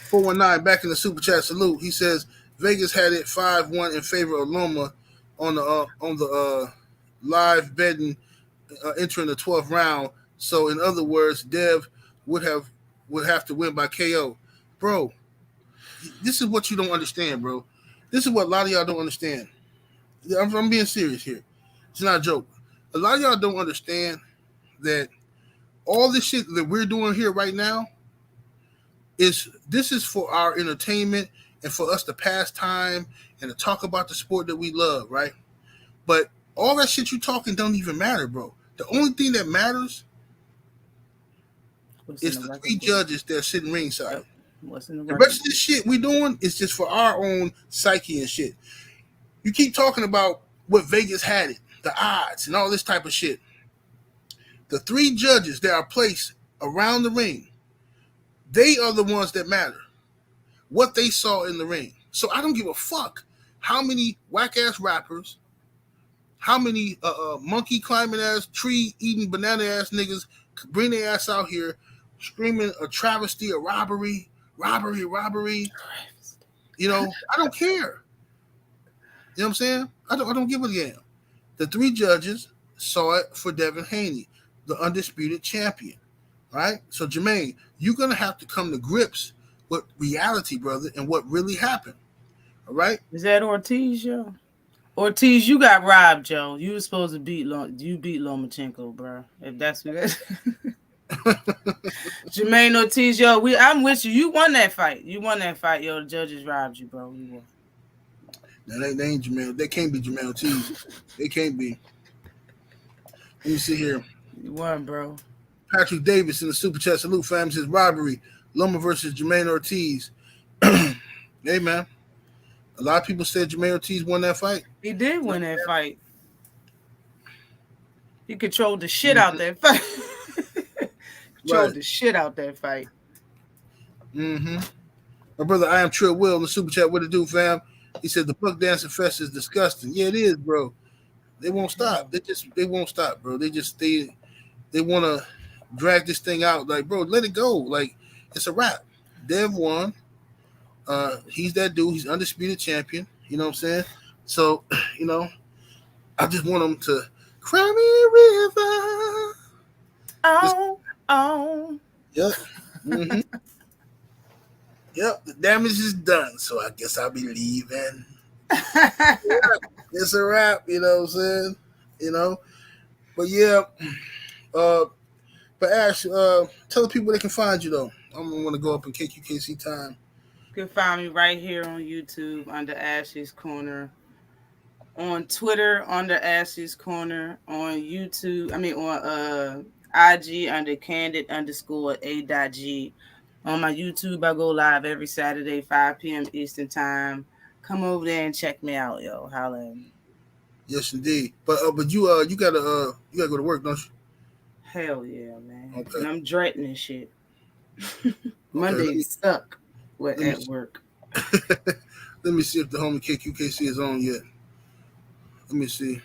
419 back in the super chat, salute. He says Vegas had it 5-1 in favor of Loma on the live betting entering the 12th round. So in other words, Dev would have to win by KO. Bro, this is what you don't understand, bro. This is what a lot of y'all don't understand. I'm being serious here. It's not a joke. A lot of y'all don't understand that all this shit that we're doing here right now is for our entertainment and for us to pass time and to talk about the sport that we love, right? But all that shit you talking don't even matter, bro. The only thing that matters is the three judges that are sitting ringside. The rest of this shit we doing is just for our own psyche and shit. You keep talking about what Vegas had it, the odds, and all this type of shit. The three judges that are placed around the ring, they are the ones that matter. What they saw in the ring. So I don't give a fuck how many whack-ass rappers, how many monkey climbing ass, tree eating banana ass niggas bring their ass out here screaming a travesty, a robbery. You know, I don't care. You know what I'm saying? I don't give a damn. The three judges saw it for Devin Haney, the undisputed champion. Right? So Jermaine, you're gonna have to come to grips with reality, brother, and what really happened. All right? Is that Ortiz, yo? Ortiz, you got robbed, Joe. You were supposed to beat Lomachenko, bro. If that's what that's Jermaine Ortiz, yo, I'm with you. You won that fight. Yo. The judges robbed you, bro. You won. No, they ain't Jermaine. They can't be Jermaine Ortiz. They can't be. Let me see here. You won, bro. Patrick Davis in the super chat, salute fam, says robbery. Loma versus Jermaine Ortiz. Hey, man. A lot of people said Jermaine Ortiz won that fight. He did win that fight. He controlled the shit out that fight. The shit out that fight. Mm-hmm. My brother, I am Trill Will in the super chat. What it do, fam? He said the Buck Dancing Fest is disgusting. Yeah, it is, bro. They won't stop. They won't stop, bro. They want to drag this thing out. Like, bro, let it go. Like, it's a wrap. Dev won. He's that dude. He's undisputed champion. You know what I'm saying? So, you know, I just want him to cry me river. Oh. Yep. Mm-hmm. Yep. The damage is done. So I guess I'll be leaving. It's a wrap. You know what I'm saying? You know? But yeah. But Ash, tell the people they can find you, though. I'm going to go up in KQKC time. You can find me right here on YouTube under Ashley's Corner. On Twitter under Ashley's Corner. On YouTube, on IG under candid_a.g. On my YouTube, I go live every Saturday, 5 p.m. Eastern time. Come over there and check me out, yo. Holla at me. Yes, indeed. But you gotta go to work, don't you? Hell yeah, man. Okay. And I'm dreading this shit. Mondays suck at work. Let me see if the homie KQKC is on yet. Let me see.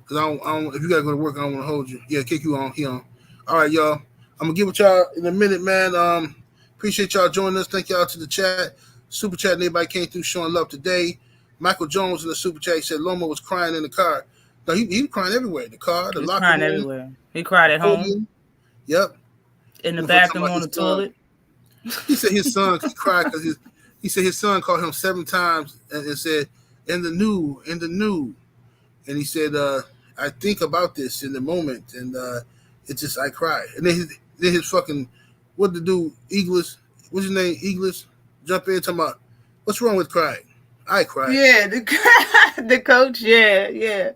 Because I don't, if you got to go to work, I don't want to hold you. Yeah, KQ on. He on. All right, y'all. I'm going to get with y'all in a minute, man. Appreciate y'all joining us. Thank y'all to the chat. Super chat, and everybody came through showing love today. Michael Jones in the super chat, he said Loma was crying in the car. No, he was crying everywhere. The car, the locker room. He cried everywhere. He cried at home. Yep. In the bathroom, on the toilet. He said his son cried because his son called him 7 times and said, in the new. And he said, I think about this in the moment, and it just I cry. And then his fucking what the dude Eagles, what's his name Eagles, jump in talking about what's wrong with crying? I cry. Yeah, the coach. Yeah.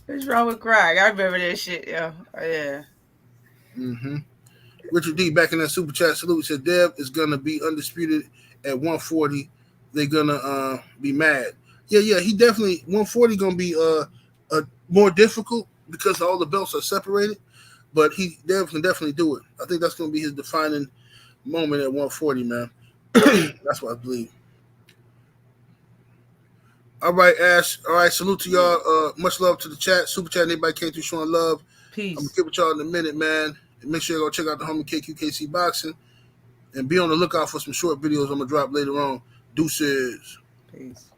What's wrong with crying? I remember that shit, yo. Yeah. Mm-hmm. Richard D back in that super chat salute said Dev is gonna be undisputed at 140. They're gonna be mad. Yeah, he definitely 140 gonna be more difficult because all the belts are separated, but he definitely do it. I think that's gonna be his defining moment at 140, man. That's what I believe. All right, Ash. All right, salute to y'all. Much love to the chat. Super chat, anybody came through showing love. Peace. I'm gonna get with y'all in a minute, man. And make sure you go check out the homie KQKC Boxing. And be on the lookout for some short videos I'm gonna drop later on. Deuces. Peace.